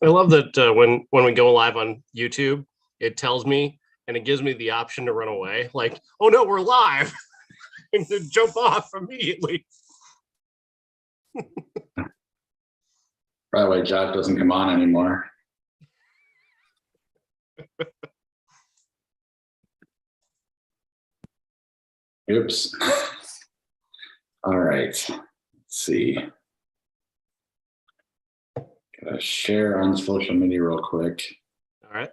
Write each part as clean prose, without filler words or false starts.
I love that when we go live on YouTube, it tells me and it gives me the option to run away. Like, oh no, we're live, and to jump off immediately. By the way, Josh doesn't come on anymore. Oops. All right. Let's see. Gotta share on social media real quick. All right.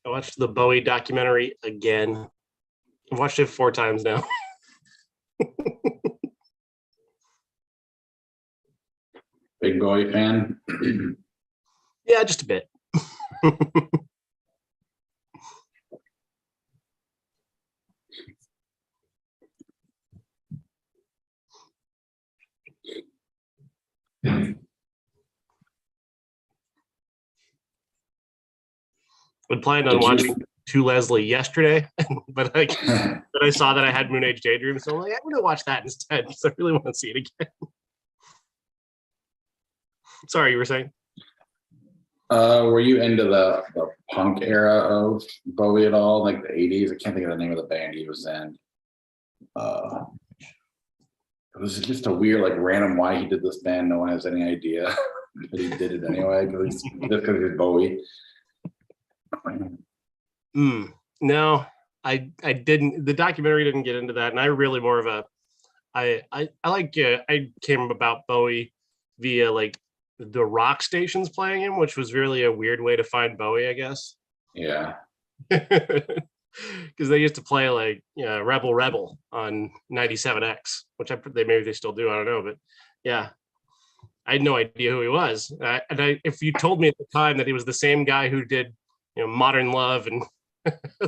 I watched the Bowie documentary again. I've watched it 4 times now. Big Bowie fan. Yeah, just a bit. I planned on watching To Leslie yesterday, but I saw that I had Moon Age Daydream, so I'm like, I'm gonna watch that instead because I really want to see it again. Sorry, you were saying? Were you into the punk era of Bowie at all, like the 80s? I can't think of the name of the band he was in. It was just a weird, like, random why he did this band. No one has any idea, but he did it anyway because he's Bowie. No, I didn't. The documentary didn't get into that, and I really more of a I like I came about Bowie via like the rock stations playing him, which was really a weird way to find Bowie, I guess. Yeah. Because they used to play like Rebel Rebel on 97X, which maybe they still do. I don't know, but yeah, I had no idea who he was. If you told me at the time that he was the same guy who did Modern Love and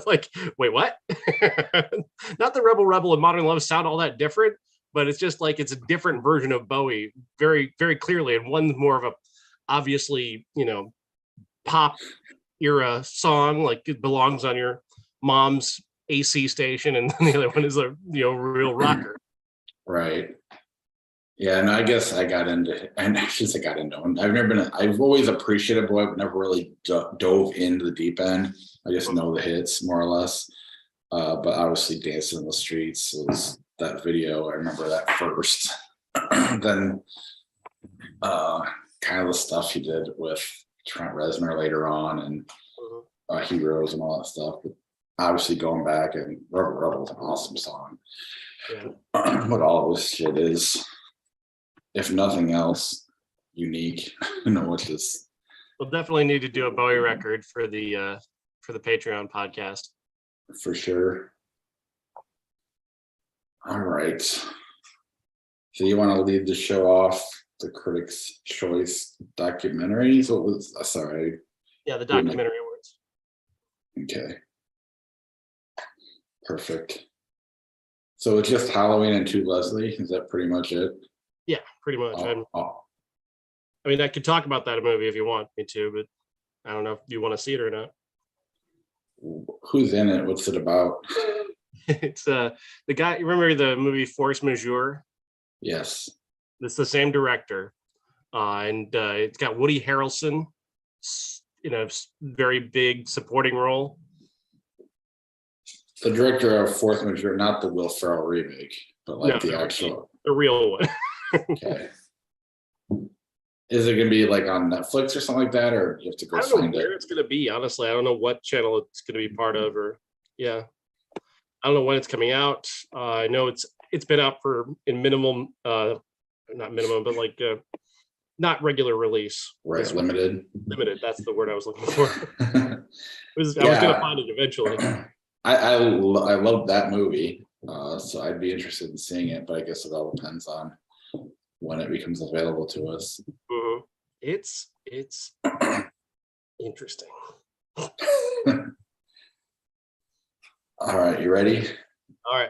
like, wait, what? Not the Rebel Rebel and Modern Love sound all that different, but it's just like it's a different version of Bowie, very, very clearly, and one's more of a obviously pop era song, like it belongs on your mom's AC station, and then the other one is a real rocker. Right. Yeah, and I guess I got into, and since I got into him, I've always appreciated Bowie, but never really dove into the deep end. I just know the hits more or less. But obviously, Dancing in the Streets was that video. I remember that first. Then kind of the stuff he did with Trent Reznor later on, and Heroes and all that stuff. But obviously, going back, and Rebel Rebel is an awesome song. Yeah. But all of this shit is, if nothing else, unique. What's this? We'll definitely need to do a Bowie record for the Patreon podcast. For sure. All right. So you want to lead the show off the Critics' Choice documentary? So it was sorry. Yeah, the documentary awards. Okay. Perfect. So it's just Halloween and To Leslie. Is that pretty much it? Yeah, pretty much. I mean, I could talk about that movie if you want me to, but I don't know if you want to see it or not. Who's in it? What's it about? It's the guy. You remember the movie Force Majeure? Yes. It's the same director, and it's got Woody Harrelson in a very big supporting role. The director of Force Majeure, not the Will Ferrell remake, but like the actual, the real one. Okay. Is it gonna be like on Netflix or something like that, or you have to go find it? I don't know where it's gonna be. Honestly, I don't know what channel it's gonna be part of, or I don't know when it's coming out. I know it's been out in minimum, not minimum, but like not regular release. Right, limited. Limited. That's the word I was looking for. I was gonna find it eventually. I love that movie, so I'd be interested in seeing it, but I guess it all depends on when it becomes available to us. It's interesting. you ready? All right.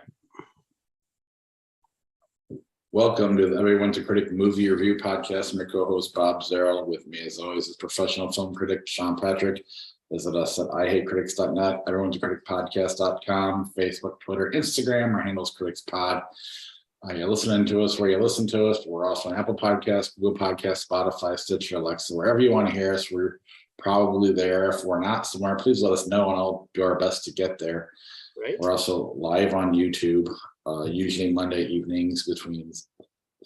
Welcome to the Everyone to Critic Movie Review Podcast. I'm your co-host Bob Zarrell. With me, as always, is professional film critic Sean Patrick. Visit us at IHateCritics.net, Everyone's a Critic Podcast.com, Facebook, Twitter, Instagram. Our handle is CriticsPod. You're listening to us where you listen to us. We're also on Apple Podcasts, Google Podcasts, Spotify, Stitcher, Alexa, wherever you want to hear us. We're probably there. If we're not somewhere, please let us know, and I'll do our best to get there. Right. We're also live on YouTube, usually Monday evenings between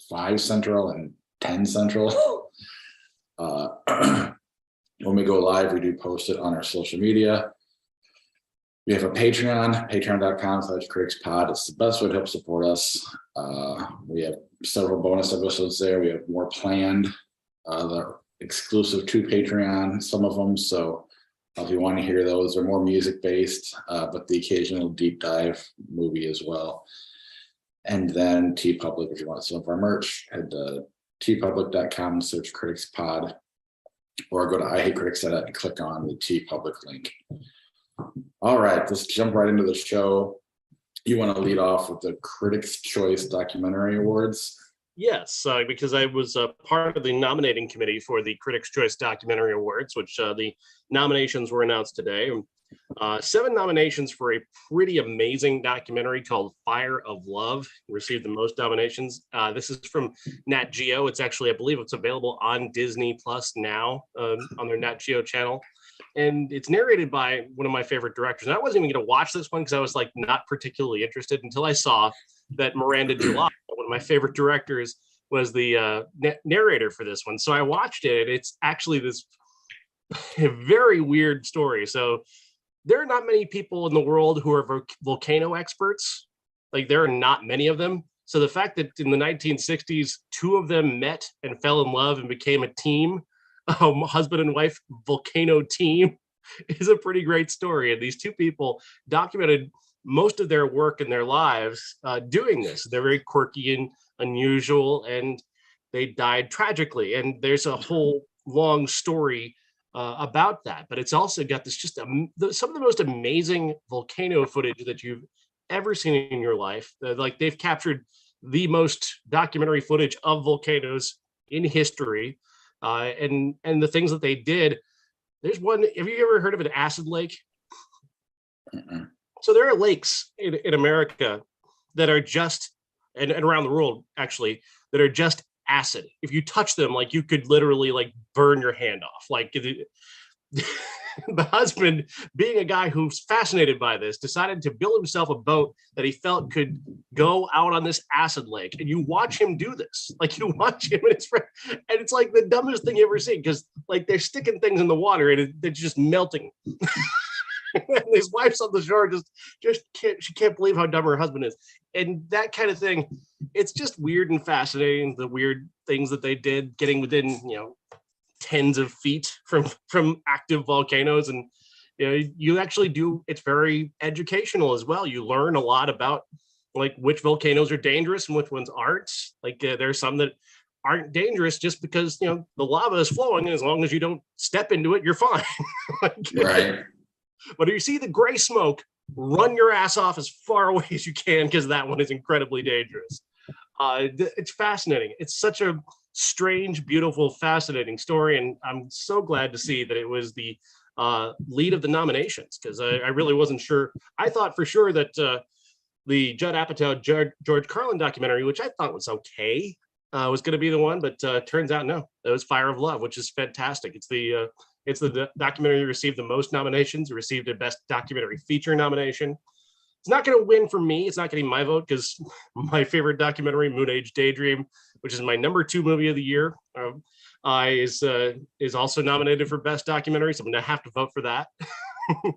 5 Central and 10 Central. When we go live, we do post it on our social media. We have a Patreon, patreon.com/criticspod. It's the best way to help support us. We have several bonus episodes there. We have more planned. They're exclusive to Patreon, some of them. So if you want to hear those, they're more music based, but the occasional deep dive movie as well. And then TeePublic, if you want some of our merch, head to tpublic.com and search CriticsPod, or go to IHateCritics.net and click on the TeePublic link. All right, let's jump right into the show. You want to lead off with the Critics' Choice Documentary Awards? Yes, because I was part of the nominating committee for the Critics' Choice Documentary Awards, which the nominations were announced today. 7 nominations for a pretty amazing documentary called Fire of Love received the most nominations. This is from Nat Geo. It's actually, I believe it's available on Disney Plus now on their Nat Geo channel. And it's narrated by one of my favorite directors. And I wasn't even going to watch this one because I was like not particularly interested until I saw that Miranda July, one of my favorite directors, was the narrator for this one. So I watched it. It's actually this very weird story. So there are not many people in the world who are volcano experts. Like, there are not many of them. So the fact that in the 1960s, 2 of them met and fell in love and became a team, husband and wife volcano team, is a pretty great story. And these 2 people documented most of their work in their lives doing this. They're very quirky and unusual, and they died tragically. And there's a whole long story about that. But it's also got this just some of the most amazing volcano footage that you've ever seen in your life. Like, they've captured the most documentary footage of volcanoes in history, and the things that they did. There's one. Have you ever heard of an acid lake? Mm-mm. So there are lakes in America that are just, and around the world actually, that are just acid. If you touch them, like, you could literally like burn your hand off. Like, the husband, being a guy who's fascinated by this, decided to build himself a boat that he felt could go out on this acid lake. And you watch him do this. Like, you watch him and his friend, and it's like the dumbest thing you ever seen, because like they're sticking things in the water and they're just melting. And his wife's on the shore, just can't believe how dumb her husband is. And that kind of thing, it's just weird and fascinating, the weird things that they did, getting within, tens of feet from active volcanoes. And you actually do, it's very educational as well. You learn a lot about like which volcanoes are dangerous and which ones aren't. Like, there's some that aren't dangerous just because the lava is flowing, and as long as you don't step into it, you're fine. Right. But if you see the gray smoke, run your ass off as far away as you can, because that one is incredibly dangerous. It's fascinating. It's such a strange, beautiful, fascinating story. And I'm so glad to see that it was the lead of the nominations, because I really wasn't sure. I thought for sure that the Judd Apatow, George Carlin documentary, which I thought was okay, was going to be the one. But turns out, no, it was Fire of Love, which is fantastic. It's the documentary that received the most nominations. It received a Best Documentary Feature nomination. It's not going to win for me. It's not getting my vote, because my favorite documentary, Moon Age Daydream, which is my number 2 movie of the year, is also nominated for Best Documentary. So I'm going to have to vote for that,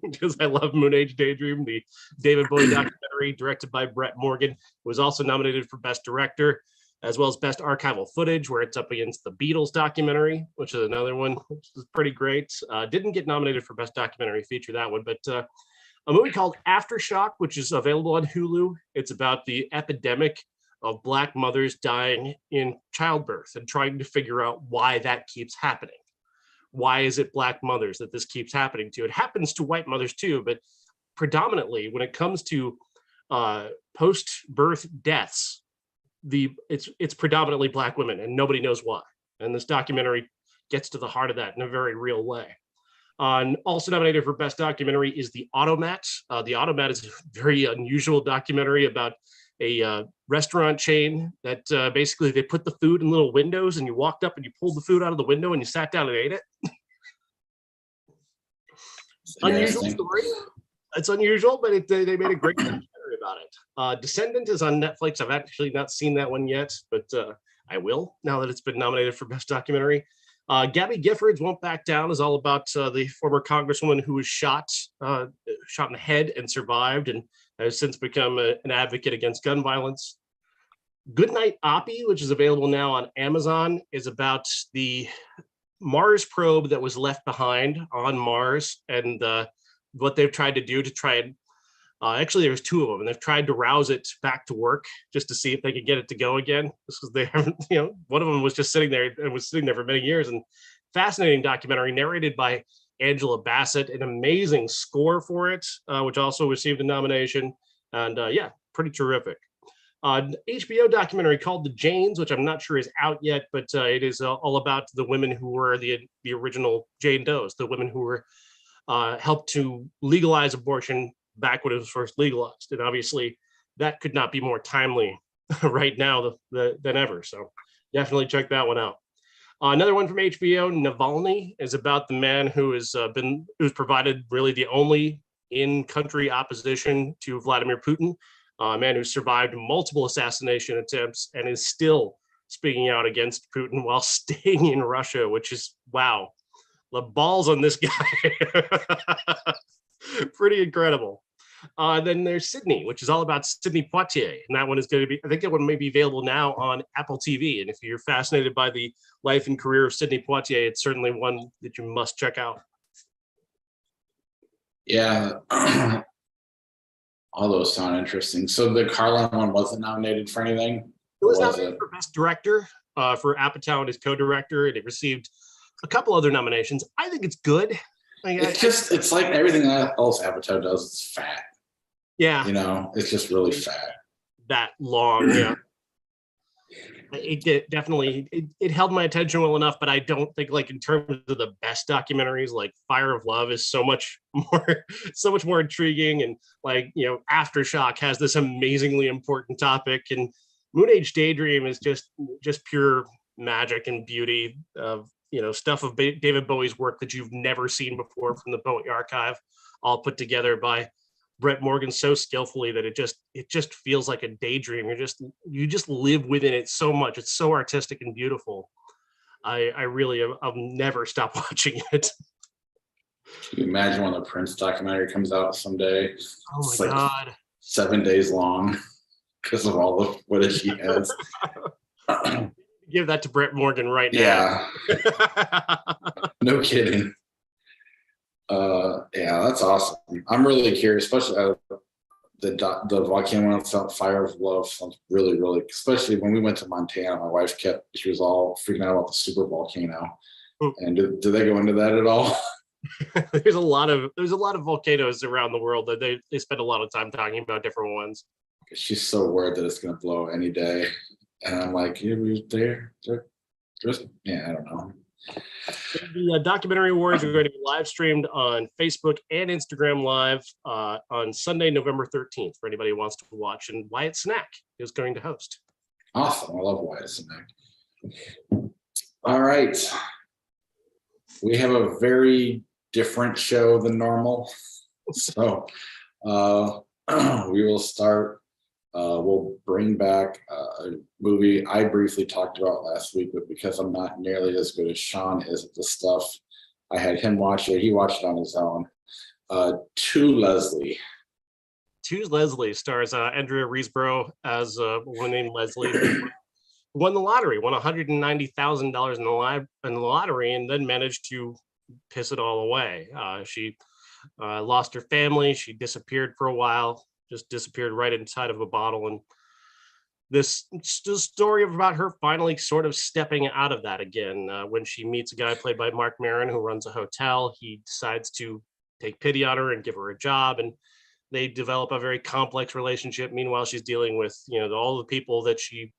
because I love Moon Age Daydream, the David Bowie documentary directed by Brett Morgan. It was also nominated for Best Director, as well as Best Archival Footage, where it's up against the Beatles documentary, which is another one, which is pretty great. Didn't get nominated for Best Documentary Feature, that one, but a movie called Aftershock, which is available on Hulu. It's about the epidemic of Black mothers dying in childbirth and trying to figure out why that keeps happening. Why is it Black mothers that this keeps happening to? It happens to white mothers too, but predominantly when it comes to post-birth deaths, it's predominantly Black women, and nobody knows why. And this documentary gets to the heart of that in a very real way. Also nominated for Best Documentary is The Automat. The Automat is a very unusual documentary about a restaurant chain that basically they put the food in little windows, and you walked up and you pulled the food out of the window and you sat down and ate it. Unusual story. It's unusual, but they made a great documentary about it. Descendant is on Netflix. I've actually not seen that one yet, but I will now that it's been nominated for Best Documentary. Gabby Giffords Won't Back Down is all about the former congresswoman who was shot in the head and survived, and has since become an advocate against gun violence. Goodnight Oppie, which is available now on Amazon, is about the Mars probe that was left behind on Mars, and what they've tried to do to try and actually there's two of them, and they've tried to rouse it back to work just to see if they could get it to go again. Just because they haven't, one of them was just sitting there and was sitting there for many years. And fascinating documentary narrated by Angela Bassett, an amazing score for it, which also received a nomination. And pretty terrific. HBO documentary called The Janes, which I'm not sure is out yet, but it is all about the women who were the original Jane Does, the women who were helped to legalize abortion back when it was first legalized. And obviously that could not be more timely right now than ever. So definitely check that one out. Another one from HBO, Navalny, is about the man who has who's provided really the only in-country opposition to Vladimir Putin, a man who survived multiple assassination attempts and is still speaking out against Putin while staying in Russia, which is, wow, the balls on this guy. Pretty incredible. Then there's Sydney, which is all about Sidney Poitier. And that one is going to be, I think that one may be available now on Apple TV. And if you're fascinated by the life and career of Sidney Poitier, it's certainly one that you must check out. Yeah. All those sound interesting. So the Carlin one wasn't nominated for anything? It was nominated for Best Director for Apatow and his co-director, and it received a couple other nominations. I think it's good. It's like everything else Apatow does, it's fat. Yeah. It's just really fat. That long, yeah. It definitely held my attention well enough, but I don't think, like, in terms of the best documentaries, like Fire of Love is so much more intriguing, and like, Aftershock has this amazingly important topic, and Moon Age Daydream is just pure magic and beauty of stuff of David Bowie's work that you've never seen before from the Bowie archive, all put together by Brett Morgan so skillfully that it just feels like a daydream. You just live within it so much. It's so artistic and beautiful. I'll never stop watching it. Can you imagine when the Prince documentary comes out someday? Oh my God. 7 days long because of all the footage he has. Give that to Brett Morgan right now. Yeah. No kidding. Yeah, that's awesome. I'm really curious, especially the volcano on Fire of Love sounds really, really, especially when we went to Montana, my wife she was all freaking out about the super volcano. And do they go into that at all? There's a lot of volcanoes around the world that they spend a lot of time talking about different ones. She's so worried that it's going to blow any day. And I'm like, yeah, I don't know. The documentary awards are going to be live streamed on Facebook and Instagram Live on Sunday, November 13th, for anybody who wants to watch. And Wyatt Snack is going to host. Awesome. I love Wyatt Snack. All right. We have a very different show than normal. So we will start. We'll bring back a movie I briefly talked about last week, but because I'm not nearly as good as Sean is at the stuff, I had him watch it. He watched it on his own. To Leslie. To Leslie stars Andrea Riseborough as a woman named Leslie who won the lottery, won $190,000 in the lottery, and then managed to piss it all away. She lost her family. She disappeared for a while. Just disappeared right inside of a bottle. And this story about her finally sort of stepping out of that again. When she meets a guy played by Mark Maron who runs a hotel, he decides to take pity on her and give her a job. And They develop a very complex relationship. Meanwhile, she's dealing with, all the people that she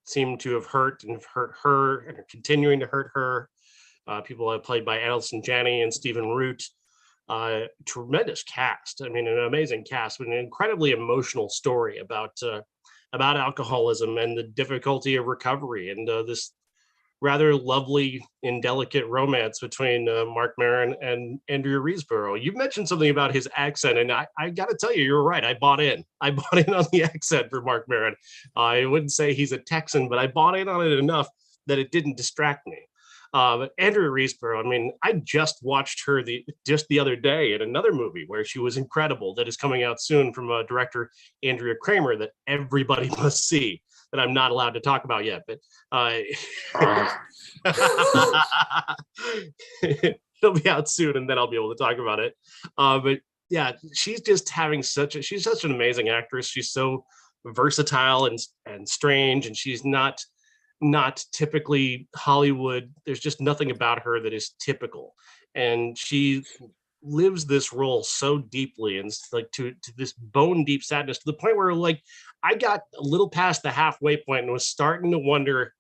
seemed to have hurt and hurt her and are continuing to hurt her. People played by Alison Janney and Stephen Root. Tremendous cast. I mean, an amazing cast, but an incredibly emotional story about alcoholism and the difficulty of recovery, and this rather lovely and delicate romance between Mark Maron and Andrea Riseborough. You mentioned something about his accent, and I got to tell you, you're right. I bought in. I bought in on the accent for Mark Maron. I wouldn't say he's a Texan, but I bought in on it enough that it didn't distract me. But Andrea Riseborough, I mean, I just watched her just the other day in another movie where she was incredible, that is coming out soon from director Andrea Kramer, that everybody must see, that I'm not allowed to talk about yet. But it'll be out soon, and then I'll be able to talk about it. But yeah, she's just having she's such an amazing actress. She's so versatile and strange, and she's not typically Hollywood. There's just nothing about her that is typical, and she lives this role so deeply, and like to this bone deep sadness, to the point where like I got a little past the halfway point and was starting to wonder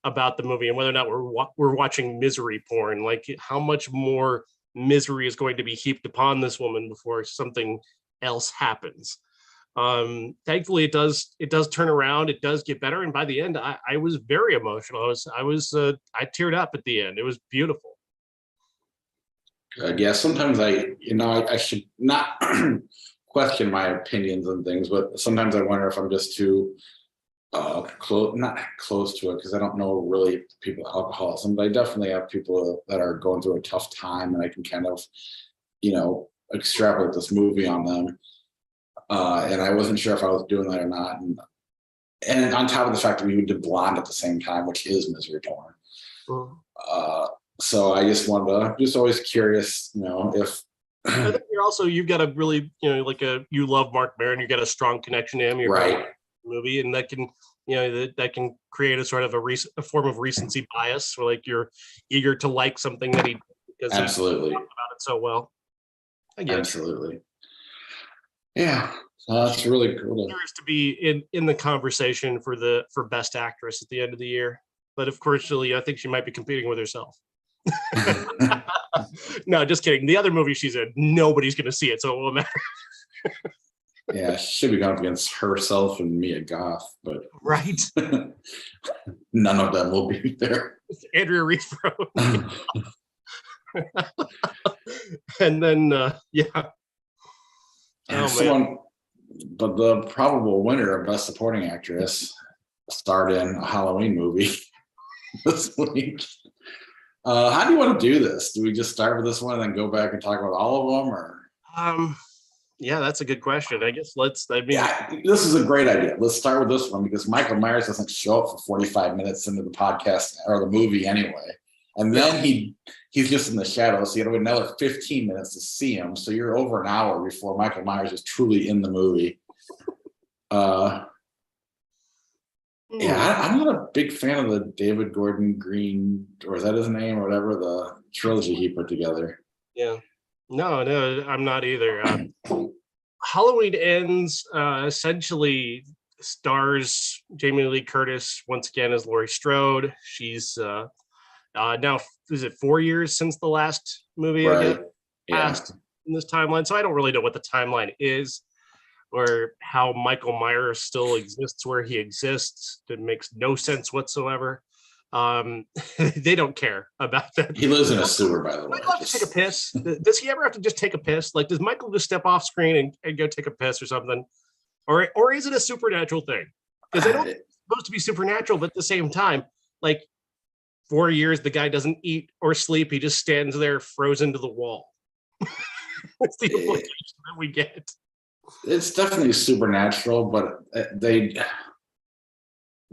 about the movie and whether or not we're watching misery porn, like how much more misery is going to be heaped upon this woman before something else happens. Thankfully it does turn around, it does get better, and by the end I was very emotional. I teared up at the end. It was beautiful. Yeah, sometimes I should not question my opinions on things, but sometimes I wonder if I'm just too not close to it, because I don't know really people with alcoholism, but I definitely have people that are going through a tough time, and I can kind of extrapolate this movie on them. And I wasn't sure if I was doing that or not. And on top of the fact that we did Blonde at the same time, which is misery porn. Mm. So I just wanted to, always curious, if. I think you've got a really, you love Mark Maron, you got a strong connection to him. You're right. Movie, and that can, that can create a sort of a form of recency bias, where like you're eager to like something that he did because absolutely he talked about it so well. Absolutely. Yeah, that's really cool. Curious to be in the conversation for best actress at the end of the year, but of course, I think she might be competing with herself. No, just kidding. The other movie she's in, nobody's going to see it, so it won't matter. Yeah, she should be going up against herself and Mia Goth, but right. None of them will be there. Andrea Riseborough. And then but the probable winner of Best Supporting Actress starred in a Halloween movie this week. How do you want to do this? Do we just start with this one and then go back and talk about all of them, or? Yeah, that's a good question. I guess this is a great idea. Let's start with this one, because Michael Myers doesn't show up for 45 minutes into the podcast or the movie anyway. And then he's just in the shadows, so you have another 15 minutes to see him. So you're over an hour before Michael Myers is truly in the movie. I'm not a big fan of the David Gordon Green, or is that his name, or whatever, the trilogy he put together. Yeah. No, I'm not either. Halloween Ends essentially stars Jamie Lee Curtis once again as Laurie Strode. She's now, is it 4 years since the last movie passed in this timeline? So I don't really know what the timeline is, or how Michael Myers still exists where he exists. It makes no sense whatsoever. They don't care about that. He lives in a sewer, by the way. Michael have to take a piss? Does he ever have to just take a piss? Like, does Michael just step off screen and go take a piss or something? Or is it a supernatural thing? Because I don't think it's supposed to be supernatural, but at the same time, like, 4 years, the guy doesn't eat or sleep. He just stands there frozen to the wall. That's the implication that we get. It's definitely supernatural, but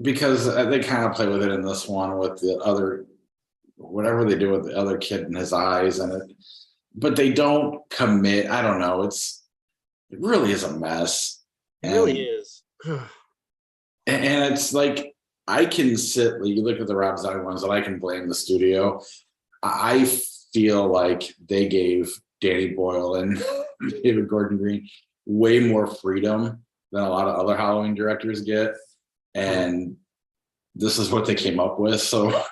because they kind of play with it in this one with the other, whatever they do with the other kid in his eyes, but they don't commit. I don't know. It really is a mess. It really is. And it's like, I can you look at the Rob Zombie ones, and I can blame the studio. I feel like they gave Danny Boyle and David Gordon Green way more freedom than a lot of other Halloween directors get, and this is what they came up with. So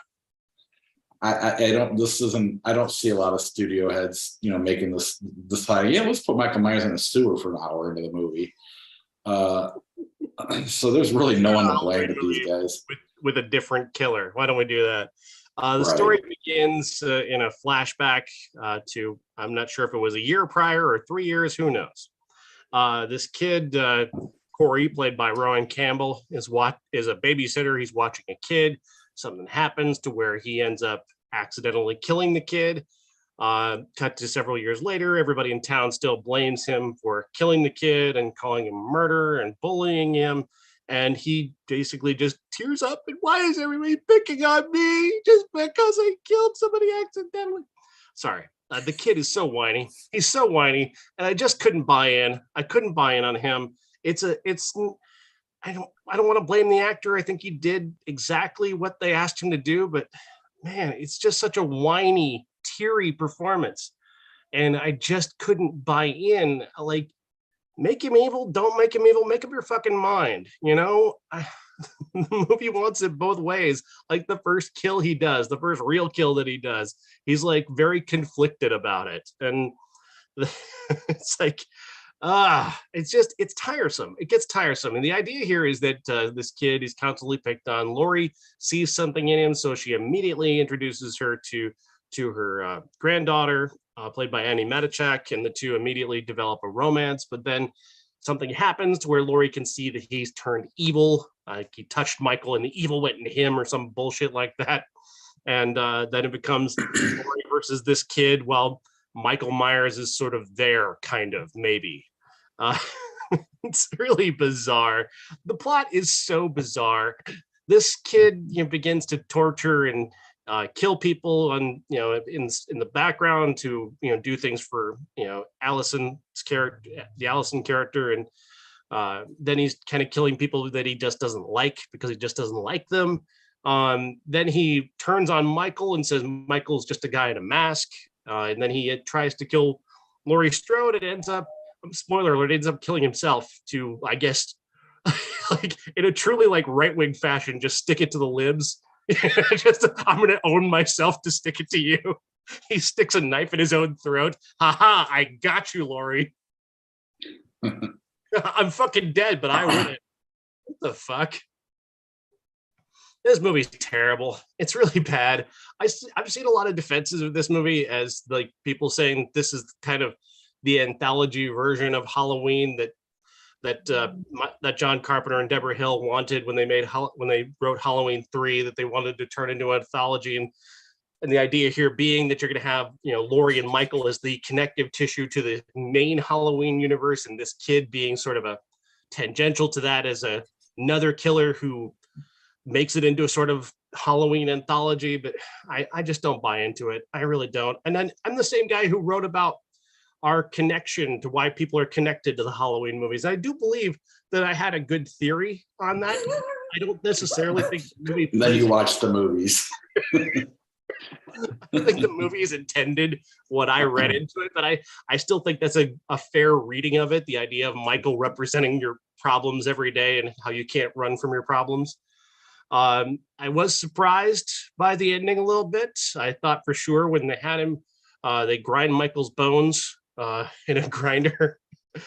I don't see a lot of studio heads, making this deciding, let's put Michael Myers in a sewer for an hour into the movie. So there's really no one to blame but these guys. With a different killer. Why don't we do that? The story begins in a flashback to, I'm not sure if it was a year prior or 3 years, who knows. This kid, Corey, played by Rowan Campbell, is a babysitter. He's watching a kid. Something happens to where he ends up accidentally killing the kid. Cut to several years later, everybody in town still blames him for killing the kid and calling him a murderer and bullying him. And he basically just tears up and, why is everybody picking on me just because I killed somebody accidentally? Sorry. The kid is so whiny. He's so whiny, and I just couldn't buy in. I couldn't buy in on him. I don't want to blame the actor. I think he did exactly what they asked him to do, but man, it's just such a whiny, teary performance. And I just couldn't buy in. Like, make him evil, don't make him evil, make up your fucking mind. The movie wants it both ways. Like the first kill he does, the first real kill that he does, he's like very conflicted about it. And it's like, it's tiresome. It gets tiresome. And the idea here is that this kid is constantly picked on. Laurie sees something in him, so she immediately introduces her to her granddaughter, played by Annie Matichak, and the two immediately develop a romance. But then something happens to where Laurie can see that he's turned evil. Like he touched Michael and the evil went into him or some bullshit like that. And then it becomes Laurie versus this kid while Michael Myers is sort of there, kind of, maybe. It's really bizarre. The plot is so bizarre. This kid begins to torture and kill people and in the background to do things for Allison's character, the Allison character, and then he's kind of killing people that he just doesn't like because he just doesn't like them. Then he turns on Michael and says Michael's just a guy in a mask, and then he tries to kill Laurie Strode. It ends up, spoiler alert, ends up killing himself to, I guess, like in a truly like right-wing fashion, just stick it to the libs. I'm gonna own myself to stick it to you. He sticks a knife in his own throat. Haha, I got you, Laurie. I'm fucking dead, but I win it. What the fuck? This movie's terrible. It's really bad. I've seen a lot of defenses of this movie as like people saying this is kind of the anthology version of Halloween that John Carpenter and Deborah Hill wanted when they wrote Halloween 3, that they wanted to turn into an anthology, and the idea here being that you're going to have Laurie and Michael as the connective tissue to the main Halloween universe, and this kid being sort of a tangential to that as another killer who makes it into a sort of Halloween anthology. But I just don't buy into it. I really don't. And then I'm the same guy who wrote about our connection to why people are connected to the Halloween movies. I do believe that I had a good theory on that. I don't necessarily think the movie. Then you watch the movies. I think the movie is intended what I read into it, but I still think that's a fair reading of it. The idea of Michael representing your problems every day and how you can't run from your problems. I was surprised by the ending a little bit. I thought for sure when they had him, they grind Michael's bones in a grinder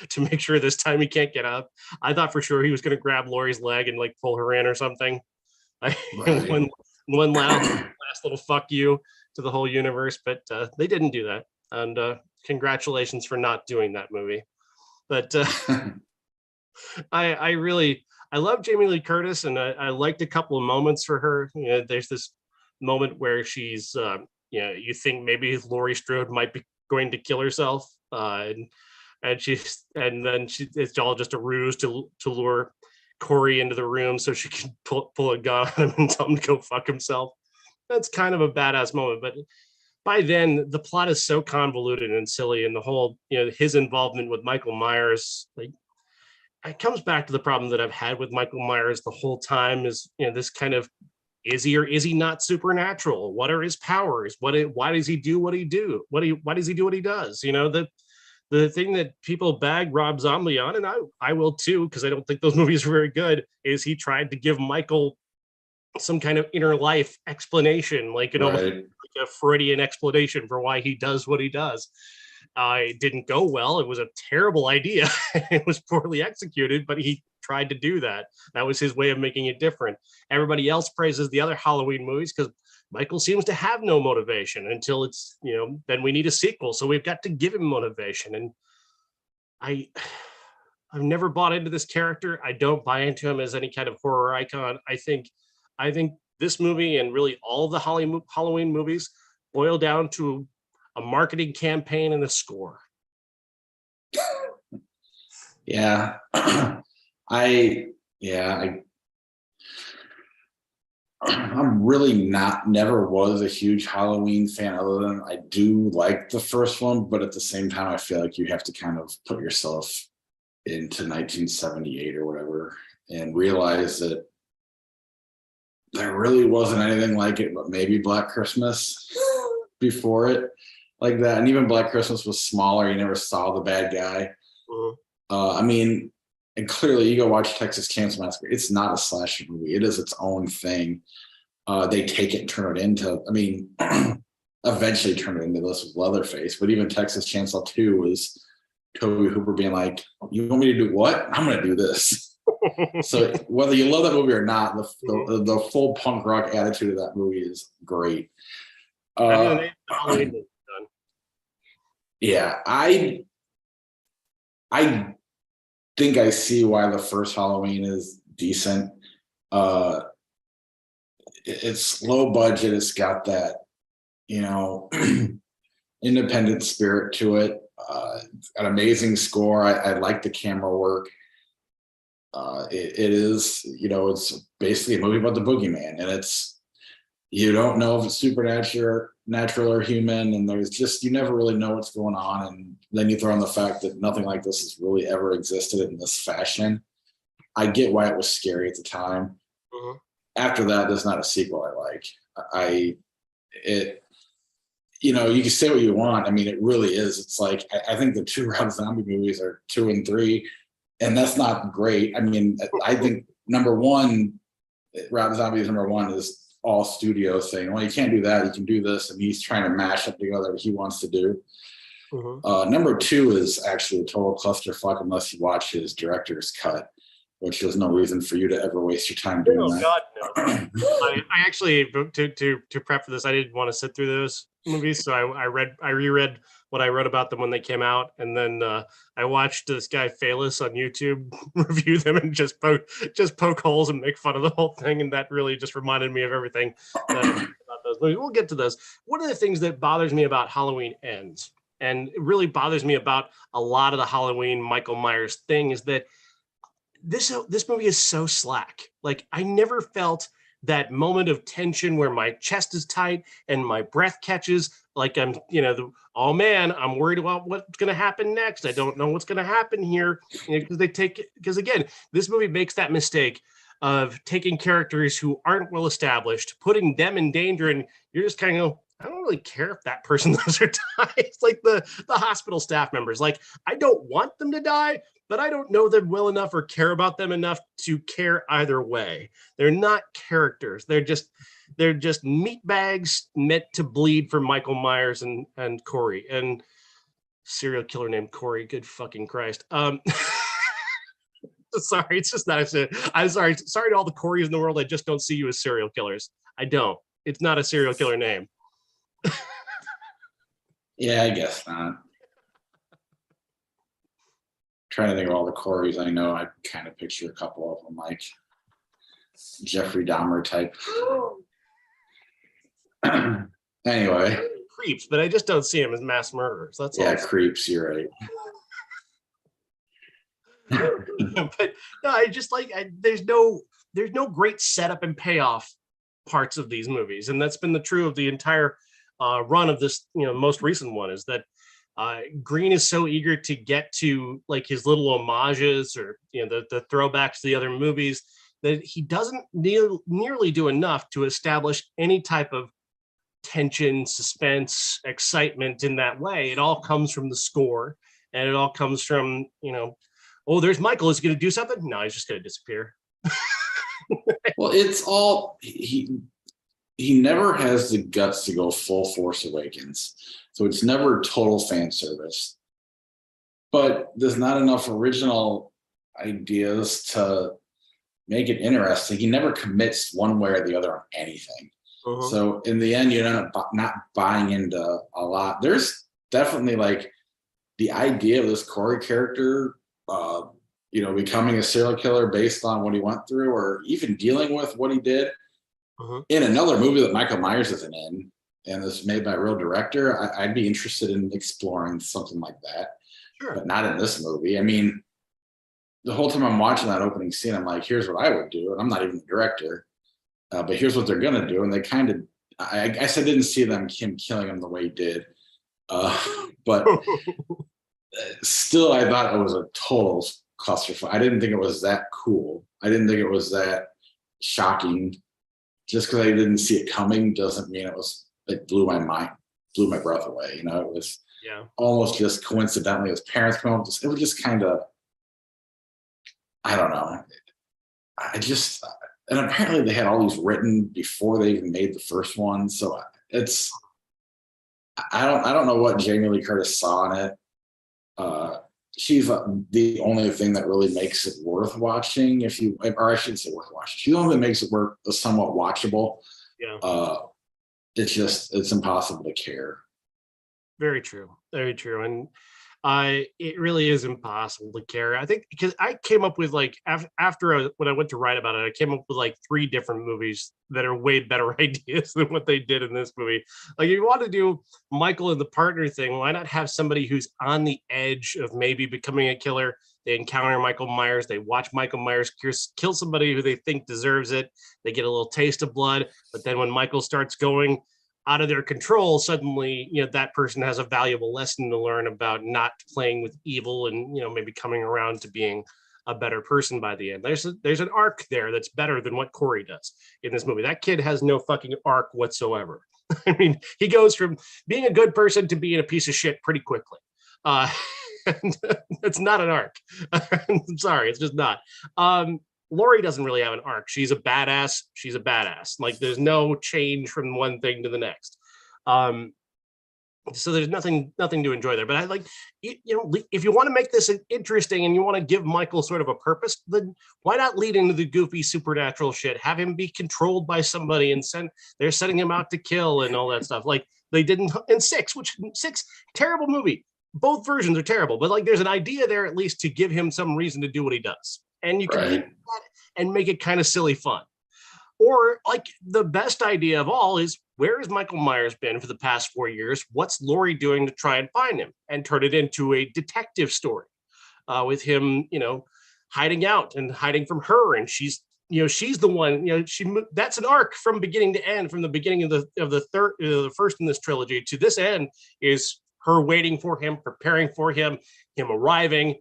to make sure this time he can't get up. I thought for sure he was going to grab Laurie's leg and like pull her in or something. Right. one last little fuck you to the whole universe, but they didn't do that. And congratulations for not doing that movie. But I love Jamie Lee Curtis, and I liked a couple of moments for her. There's this moment where she's, you think maybe Laurie Strode might be going to kill herself, and then it's all just a ruse to lure Corey into the room so she can pull a gun on him and tell him to go fuck himself. That's kind of a badass moment, but by then the plot is so convoluted and silly, and the whole, his involvement with Michael Myers, like, it comes back to the problem that I've had with Michael Myers the whole time is, this kind of, is he or is he not supernatural? What are his powers? Why does he do what he do? Why does he do what he does? the thing that people bag Rob Zombie on, and I will too, because I don't think those movies are very good, is he tried to give Michael some kind of inner life explanation, like almost Right. like a Freudian explanation for why he does what he does. It didn't go well. It was a terrible idea. It was poorly executed, but he tried to do that. That was his way of making it different. Everybody else praises the other Halloween movies because Michael seems to have no motivation until it's, then we need a sequel. So we've got to give him motivation. And I I've never bought into this character. I don't buy into him as any kind of horror icon. I think this movie and really all of the Halloween movies boil down to a marketing campaign and a score. Yeah. I I'm really never was a huge Halloween fan, other than I do like the first one, but at the same time, I feel like you have to kind of put yourself into 1978 or whatever and realize that there really wasn't anything like it, but maybe Black Christmas before it, like that. And even Black Christmas was smaller. You never saw the bad guy. I mean, and clearly you go watch Texas Chainsaw Massacre. It's not a slasher movie. It is its own thing. They take it and turn it into, I mean, eventually turn it into this with Leatherface. But even Texas Chainsaw 2 was Toby Hooper being like, you want me to do what? I'm going to do this. So whether you love that movie or not, the full punk rock attitude of that movie is great. Yeah, I think I see why the first Halloween is decent. It's low budget. It's got that, independent spirit to it. An amazing score. I like the camera work. It is, it's basically a movie about the boogeyman, and you don't know if it's natural or human, and there's just, you never really know what's going on. And then you throw in the fact that nothing like this has really ever existed in this fashion. I get why it was scary at the time. Mm-hmm. After that, there's not a sequel I like. You can say what you want. I mean, it really is. It's like, I think the two Rob Zombie movies are 2 and 3, and that's not great. I mean, I think number one, Rob Zombie's number one is all studio thing. Well, you can't do that. You can do this, and he's trying to mash up together what he wants to do. Mm-hmm. Number 2 is actually a total clusterfuck unless you watch his director's cut, which there's no reason for you to ever waste your time doing that. God, no. I actually, to prep for this, I didn't want to sit through those movies, so I reread what I wrote about them when they came out, and then I watched this guy Phalis on YouTube review them and just poke holes and make fun of the whole thing, and that really just reminded me of everything about those movies. We'll get to those. One of the things that bothers me about Halloween Ends, and it really bothers me about a lot of the Halloween Michael Myers thing, is that this movie is so slack. Like, I never felt that moment of tension where my chest is tight and my breath catches, like I'm, oh man, I'm worried about what's going to happen next. I don't know what's going to happen here, because again, this movie makes that mistake of taking characters who aren't well established, putting them in danger, and you're just kind of, I don't really care if that person lives or dies. It's like the hospital staff members. Like, I don't want them to die, but I don't know them well enough or care about them enough to care either way. They're not characters. They're just meat bags meant to bleed for Michael Myers and Corey, and serial killer named Corey. Good fucking Christ. Sorry, it's just not. I'm sorry. Sorry to all the Corys in the world. I just don't see you as serial killers. I don't. It's not a serial killer name. Yeah, I guess not. Trying to think of all the Corys I know. I kind of picture a couple of them, like Jeffrey Dahmer type. Anyway, creeps, but I just don't see him as mass murderers. That's all. Creeps. You're right. But no, I just there's no great setup and payoff parts of these movies, and that's been the true of the entire run of this, most recent one, is that Green is so eager to get to like his little homages or the throwbacks to the other movies that he doesn't nearly do enough to establish any type of tension, suspense, excitement in that way. It all comes from the score And it all comes from, oh, there's Michael. Is he going to do something? No, he's just going to disappear. Well, it's all he never has the guts to go full Force Awakens. So it's never total fan service. But there's not enough original ideas to make it interesting. He never commits one way or the other on anything. Uh-huh. So in the end, you end up not buying into a lot. There's definitely like the idea of this Corey character, becoming a serial killer based on what he went through, or even dealing with what he did in another movie that Michael Myers isn't in, and is made by a real director. I'd be interested in exploring something like that, but not in this movie. I mean, the whole time I'm watching that opening scene, I'm like, here's what I would do, and I'm not even the director, but here's what they're gonna do, and they kind of, I guess I didn't see him killing him the way he did, but still, I thought it was a total clusterfuck. I didn't think it was that cool. I didn't think it was that shocking. Just because I didn't see it coming doesn't mean it blew my mind, blew my breath away. It was almost just coincidentally his parents come home. It was just kind of, I don't know. And apparently they had all these written before they even made the first one. So I don't know what Jamie Lee Curtis saw in it. She's the only thing that really makes it worth watching. Or I shouldn't say worth watching. She's the only thing that makes it somewhat watchable. Yeah. It's impossible to care. Very true. Very true. And it really is impossible to care. I think because I came up with when I went to write about it, I came up with 3 different movies that are way better ideas than what they did in this movie. Like, if you want to do Michael and the partner thing, why not have somebody who's on the edge of maybe becoming a killer? They encounter Michael Myers. They watch Michael Myers kill somebody who they think deserves it. They get a little taste of blood. But then when Michael starts going out of their control, suddenly, that person has a valuable lesson to learn about not playing with evil and, maybe coming around to being a better person by the end. There's an arc there that's better than what Corey does in this movie. That kid has no fucking arc whatsoever. I mean, he goes from being a good person to being a piece of shit pretty quickly. It's not an arc. I'm sorry, it's just not. Laurie doesn't really have an arc. She's a badass. Like, there's no change from one thing to the next. So there's nothing to enjoy there. But I if you want to make this interesting and you want to give Michael sort of a purpose, then why not lead into the goofy supernatural shit? Have him be controlled by somebody and they're setting him out to kill and all that stuff. Like they did in 6, terrible movie. Both versions are terrible, but there's an idea there at least to give him some reason to do what he does. And you can do that and make it kind of silly fun. Or the best idea of all is, where has Michael Myers been for the past 4 years? What's Laurie doing to try and find him? And turn it into a detective story with him, hiding out and hiding from her. And she's the one, that's an arc from beginning to end, from the beginning of the first in this trilogy to this end, is her waiting for him, preparing for him arriving,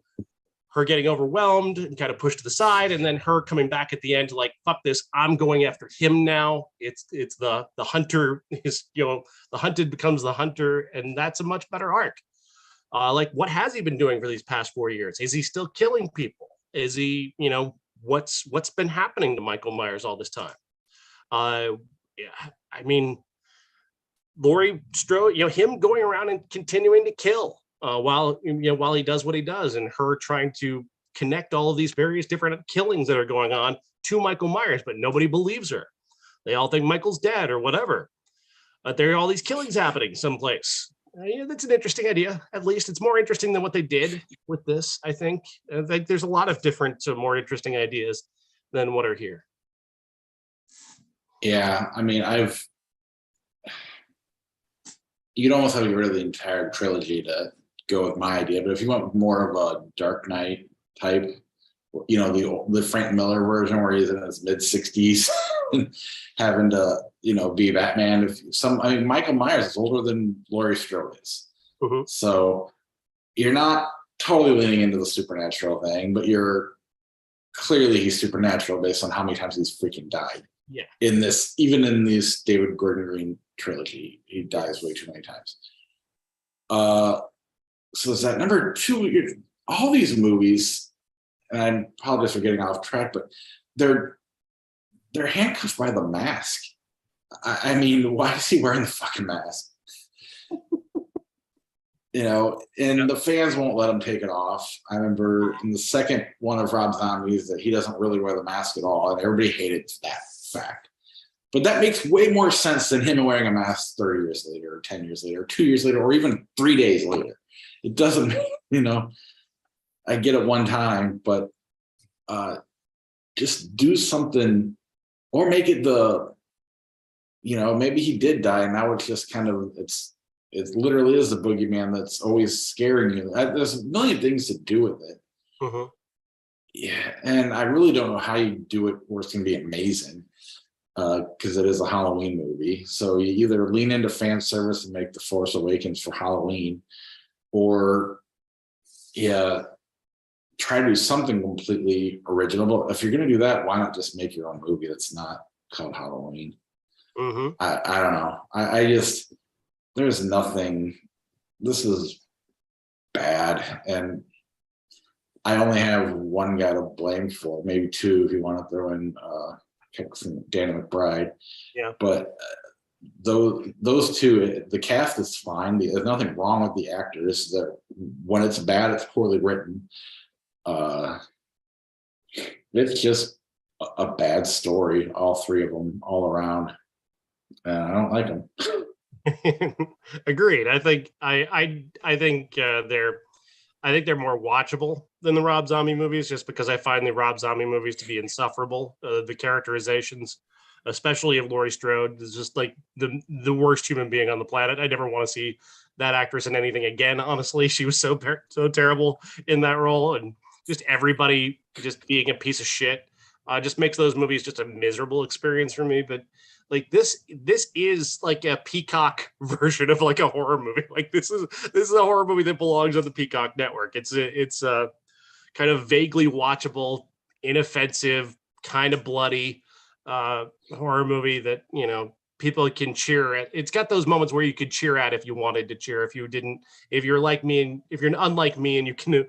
her getting overwhelmed and kind of pushed to the side, and then her coming back at the end to fuck this, I'm going after him now. It's the hunter is, the hunted becomes the hunter, and that's a much better arc. What has he been doing for these past 4 years? Is he still killing people? Is he, what's been happening to Michael Myers all this time? I mean, Laurie Strode, him going around and continuing to kill. While he does what he does, and her trying to connect all of these various different killings that are going on to Michael Myers, but nobody believes her. They all think Michael's dead or whatever. But there are all these killings happening someplace. That's an interesting idea. At least it's more interesting than what they did with this, I think. I think there's a lot of different, more interesting ideas than what are here. Yeah, I mean, you'd almost have to get rid of the entire trilogy to go with my idea, but if you want more of a Dark Knight type, the Frank Miller version where he's in his mid-60s having to be Batman. Michael Myers is older than Laurie Strode is. So you're not totally leaning into the supernatural thing, but he's supernatural based on how many times he's freaking died. Yeah, even in this David Gordon Green trilogy, he dies way too many times. so is that number two? All these movies, and I apologize for getting off track, but they're handcuffed by the mask. I mean, why is he wearing the fucking mask? And the fans won't let him take it off. I remember in the second one of Rob Zombie's that he doesn't really wear the mask at all, and everybody hated that fact. But that makes way more sense than him wearing a mask 30 years later, or 10 years later, or 2 years later, or even 3 days later. It doesn't, I get it one time, but just do something, or make it maybe he did die, and now it's just kind of, it literally is the boogeyman that's always scaring you. There's a million things to do with it. Mm-hmm. Yeah, and I really don't know how you do it where it's going to be amazing, because it is a Halloween movie. So you either lean into fan service and make The Force Awakens for Halloween, or try to do something completely original. But if you're going to do that, why not just make your own movie that's not called Halloween? Mm-hmm. I don't know. I just, there's nothing. This is bad, and I only have one guy to blame for it, maybe two if you want to throw in Danny McBride. Yeah. But those two, the cast is fine. There's nothing wrong with the actors. That when it's bad, it's poorly written. It's just a bad story. All three of them, all around. I don't like them. Agreed. I think they're more watchable than the Rob Zombie movies, just because I find the Rob Zombie movies to be insufferable. The characterizations, especially of Laurie Strode, is just like the worst human being on the planet. I never want to see that actress in anything again. Honestly, she was so terrible in that role, and just everybody just being a piece of shit just makes those movies just a miserable experience for me. But like this is like a Peacock version of like a horror movie. Like this is a horror movie that belongs on the Peacock network. It's a kind of vaguely watchable, inoffensive, kind of bloody horror movie that people can cheer at. It's got those moments where you could cheer at if you wanted to cheer. If you're like me, and if you're unlike me, and you can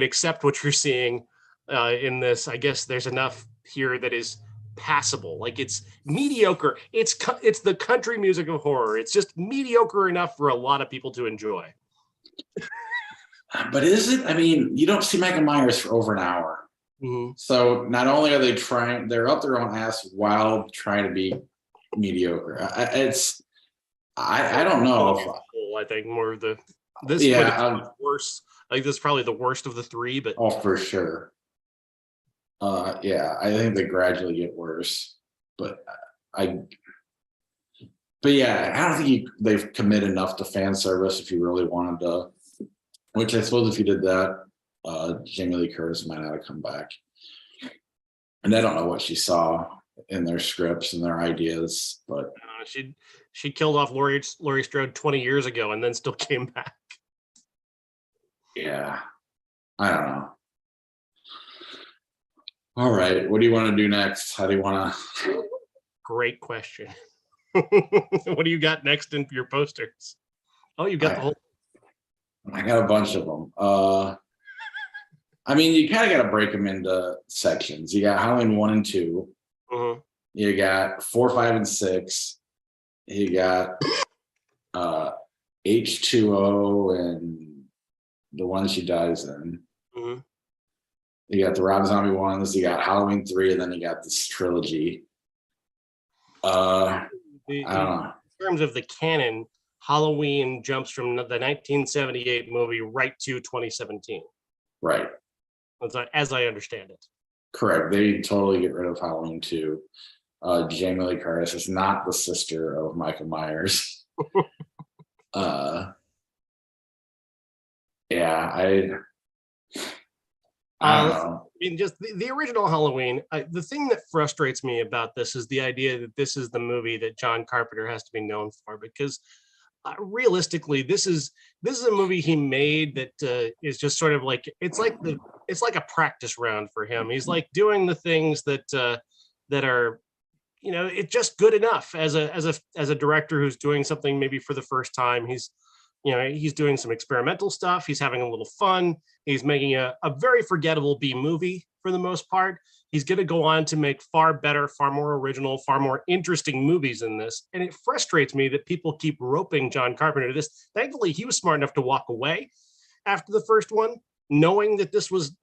accept what you're seeing in this, I guess there's enough here that is passable. Like, it's mediocre. It's the country music of horror. It's just mediocre enough for a lot of people to enjoy. But is it? I mean, you don't see Michael Myers for over an hour. Mm-hmm. So not only are they trying, they're up their own ass while trying to be mediocre. I don't know. I think more of the worst. Like, this is probably the worst of the three, but for sure. I think they gradually get worse, but I don't think they've committed enough to fan service if you really wanted to. Which I suppose if you did that, Jamie Lee Curtis might not have come back. And I don't know what she saw in their scripts and their ideas, but she killed off Laurie Strode 20 years ago and then still came back. Yeah, I don't know. All right, what do you want to do next? How do you want to? Great question. What do you got next in your posters? Oh, you got the whole. I got a bunch of them. I mean, you kind of got to break them into sections. You got Halloween 1 and 2. Mm-hmm. You got 4, 5, and 6. You got H2O and the one she dies in. Mm-hmm. You got the Rob Zombie ones. You got Halloween 3, and then you got this trilogy. I don't know. In terms of the canon, Halloween jumps from the 1978 movie right to 2017. Right. As I understand it. Correct. They totally get rid of Halloween 2. Jamie Lee Curtis is not the sister of Michael Myers. I don't know. I mean, just the original Halloween. The thing that frustrates me about this is the idea that this is the movie that John Carpenter has to be known for, because realistically, this is a movie he made that is just sort of like it's like a practice round for him. He's like doing the things that are, it's just good enough as a director who's doing something maybe for the first time. He's he's doing some experimental stuff. He's having a little fun. He's making a very forgettable B movie for the most part. He's going to go on to make far better, far more original, far more interesting movies than this. And it frustrates me that people keep roping John Carpenter to this. Thankfully, he was smart enough to walk away after the first one, knowing that this was,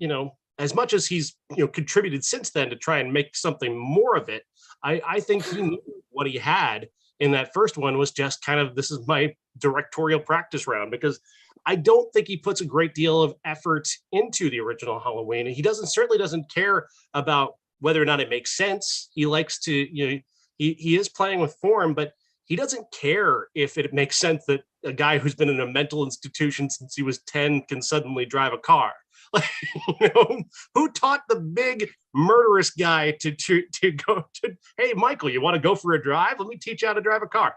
as much as he's, contributed since then to try and make something more of it. I think he knew what he had in that first one was just kind of, this is my directorial practice round, because I don't think he puts a great deal of effort into the original Halloween. And he certainly doesn't care about whether or not it makes sense. He likes to, he is playing with form, but he doesn't care if it makes sense that a guy who's been in a mental institution since he was 10 can suddenly drive a car. Like, who taught the big murderous guy to go to, hey, Michael, you want to go for a drive? Let me teach you how to drive a car.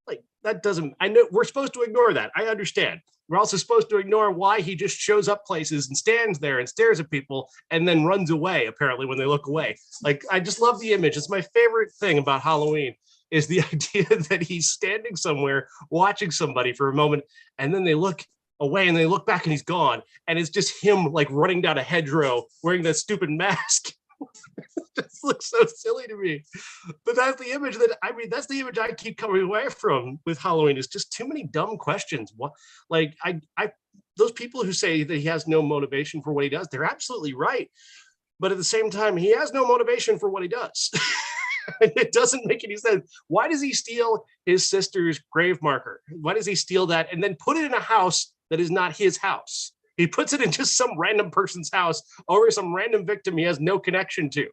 Like, that doesn't, I know we're supposed to ignore that. I understand. We're also supposed to ignore why he just shows up places and stands there and stares at people and then runs away, apparently, when they look away. Like, I just love the image. It's my favorite thing about Halloween is the idea that he's standing somewhere watching somebody for a moment, and then they look away and they look back and he's gone. And it's just him like running down a hedgerow wearing that stupid mask. It just looks so silly to me. But that's the image that's the image I keep coming away from with Halloween, is just too many dumb questions. What, like, those people who say that he has no motivation for what he does, they're absolutely right. But at the same time, he has no motivation for what he does. It doesn't make any sense. Why does he steal his sister's grave marker? Why does he steal that and then put it in a house that is not his house? He puts it in just some random person's house over some random victim he has no connection to.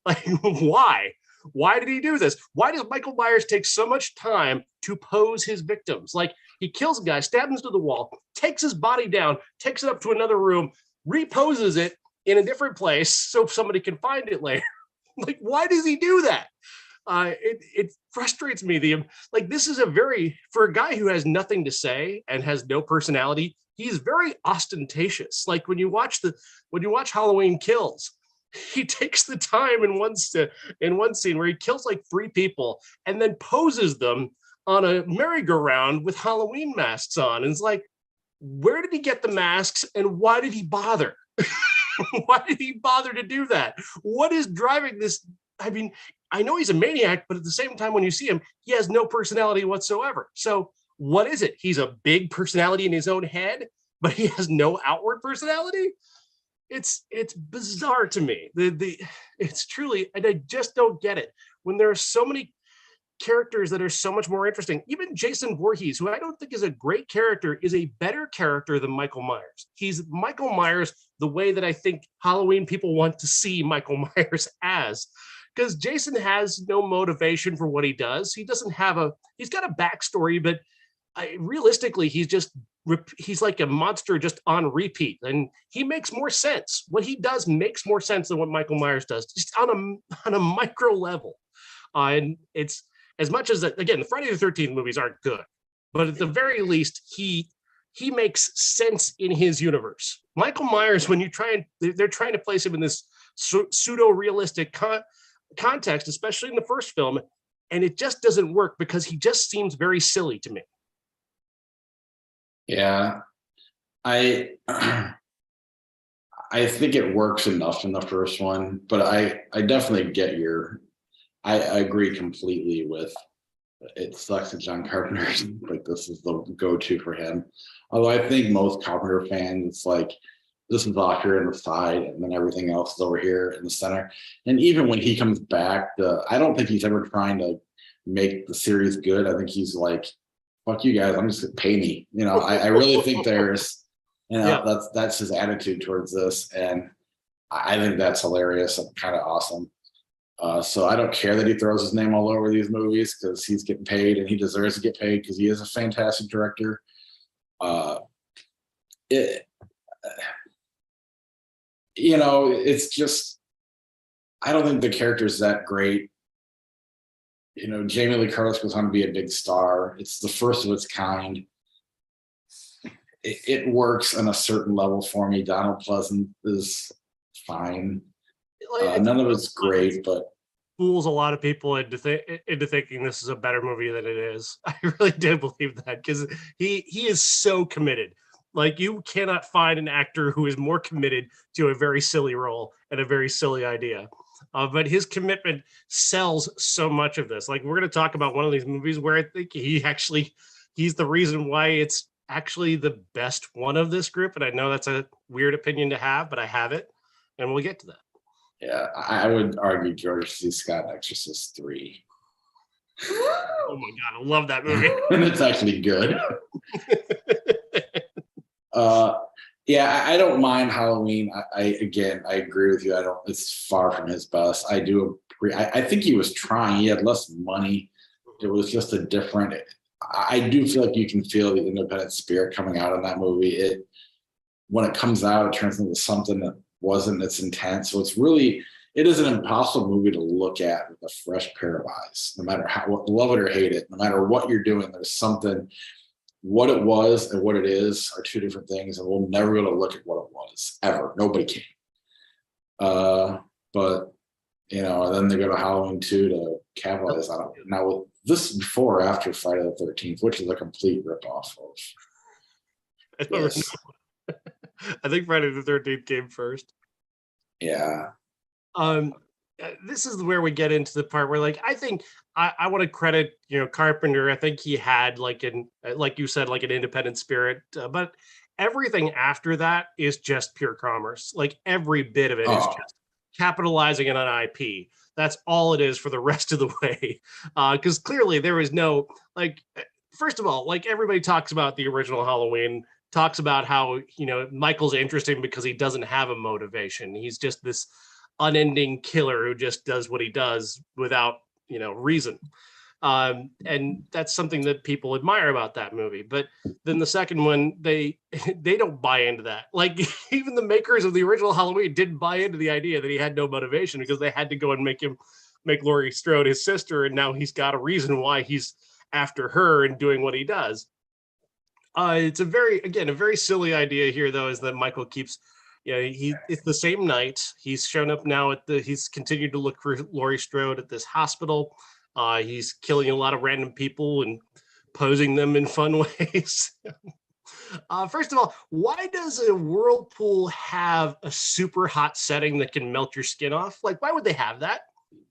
Like, why? Why did he do this? Why does Michael Myers take so much time to pose his victims? Like, he kills a guy, stabs him to the wall, takes his body down, takes it up to another room, reposes it in a different place so somebody can find it later. Like, why does he do that? It frustrates me. This is for a guy who has nothing to say and has no personality, he's very ostentatious. Like, when you watch Halloween Kills, he takes the time in one scene where he kills like 3 people and then poses them on a merry-go-round with Halloween masks on. And it's like, where did he get the masks and why did he bother? Why did he bother to do that? What is driving this? I mean, I know he's a maniac, but at the same time, when you see him, he has no personality whatsoever. So what is it? He's a big personality in his own head, but he has no outward personality? It's bizarre to me. It's truly, and I just don't get it. When there are so many characters that are so much more interesting, even Jason Voorhees, who I don't think is a great character, is a better character than Michael Myers. He's Michael Myers the way that I think Halloween people want to see Michael Myers as. Because Jason has no motivation for what he does. He doesn't have he's got a backstory, but realistically, he's like a monster just on repeat. And he makes more sense. What he does makes more sense than what Michael Myers does, just on a micro level. And it's, as much as, again, the Friday the 13th movies aren't good, but at the very least, he makes sense in his universe. Michael Myers, when they're trying to place him in this pseudo-realistic context, especially in the first film, and it just doesn't work because he just seems very silly to me. Yeah, I think it works enough in the first one, but I definitely get I agree completely with, it sucks that John Carpenter, like, this is the go-to for him. Although I think most Carpenter fans, it's like, this is off here on the side, and then everything else is over here in the center. And even when he comes back, I don't think he's ever trying to make the series good. I think he's like, fuck you guys, I'm just gonna pay me. I really think there's, yeah. That's his attitude towards this. And I think that's hilarious and kind of awesome. So I don't care that he throws his name all over these movies, because he's getting paid and he deserves to get paid because he is a fantastic director. It's just, I don't think the character is that great. Jamie Lee Curtis goes on to be a big star. It's the first of its kind. It works on a certain level for me. Donald Pleasant is fine. None of it's great, but fools a lot of people into thinking this is a better movie than it is. I really do believe that because he is so committed. Like you cannot find an actor who is more committed to a very silly role and a very silly idea. But his commitment sells so much of this. Like we're going to talk about one of these movies where I think he's the reason why it's actually the best one of this group. And I know that's a weird opinion to have, but I have it, and we'll get to that. Yeah, I would argue George C. Scott Exorcist 3. Oh my god, I love that movie. And it's actually good. Yeah, I don't mind Halloween. I agree with you. I don't. It's far from his best. I do agree. I think he was trying. He had less money. It was just a different. I do feel like you can feel the independent spirit coming out in that movie. When it comes out, it turns into something that wasn't its intent. So it is an impossible movie to look at with a fresh pair of eyes. No matter how love it or hate it, no matter what you're doing, there's something. What it was and what it is are two different things, and we'll never be able to look at what it was ever. Nobody can. But and then they go to Halloween 2 to capitalize on it. Now, with this before or after Friday the 13th, which is a complete ripoff of. I don't know. I think Friday the 13th came first. Yeah. This is where we get into the part where, like, I think I want to credit, Carpenter. I think he had like you said, like an independent spirit, but everything after that is just pure commerce. Like every bit of it is just capitalizing on an IP. That's all it is for the rest of the way. Because clearly there is no, like, first of all, like everybody talks about the original Halloween, talks about how, Michael's interesting because he doesn't have a motivation. He's just this unending killer who just does what he does without, reason. And that's something that people admire about that movie. But then the second one, they don't buy into that. Like even the makers of the original Halloween didn't buy into the idea that he had no motivation, because they had to go and make Laurie Strode his sister, and now he's got a reason why he's after her and doing what he does. It's a very silly idea here, though, is that Michael keeps. It's the same night. He's shown up now he's continued to look for Laurie Strode at this hospital. He's killing a lot of random people and posing them in fun ways. First of all, why does a whirlpool have a super hot setting that can melt your skin off? Like, why would they have that?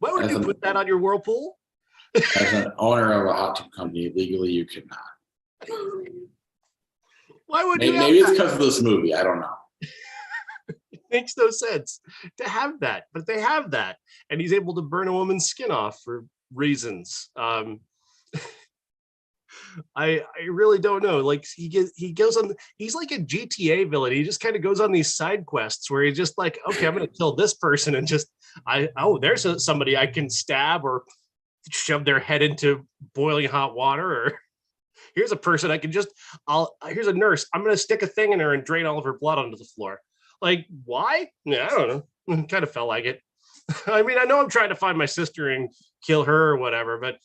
Why would you put that on your whirlpool? As an owner of a hot tub company, legally you could not. Why would you? Maybe it's because of this movie. I don't know. It makes no sense to have that, but they have that, and he's able to burn a woman's skin off for reasons. I really don't know. Like he goes on. He's like a GTA villain. He just kind of goes on these side quests where he's just like, okay, I'm going to kill this person, and there's somebody I can stab or shove their head into boiling hot water, or here's a person I can here's a nurse. I'm going to stick a thing in her and drain all of her blood onto the floor. Like, why? Yeah, I don't know. It kind of felt like it. I mean, I know I'm trying to find my sister and kill her or whatever, but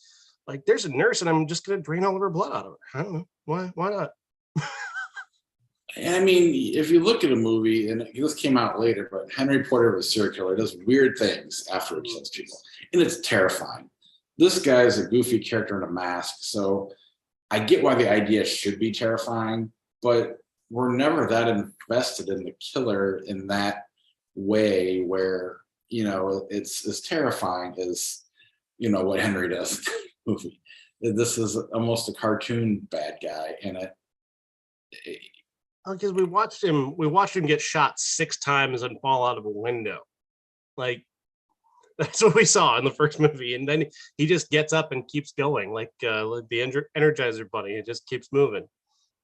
like, there's a nurse and I'm just going to drain all of her blood out of her. I don't know. Why not? I mean, if you look at a movie, and this came out later, but Henry Porter was a serial killer, does weird things after he kills people, and it's terrifying. This guy is a goofy character in a mask, so I get why the idea should be terrifying, but we're never that invested in the killer in that way where, it's as terrifying as, what Henry does in the movie. This is almost a cartoon bad guy, and because we watched him get shot 6 times and fall out of a window. Like, that's what we saw in the first movie, and then he just gets up and keeps going, like the Energizer Bunny. It just keeps moving,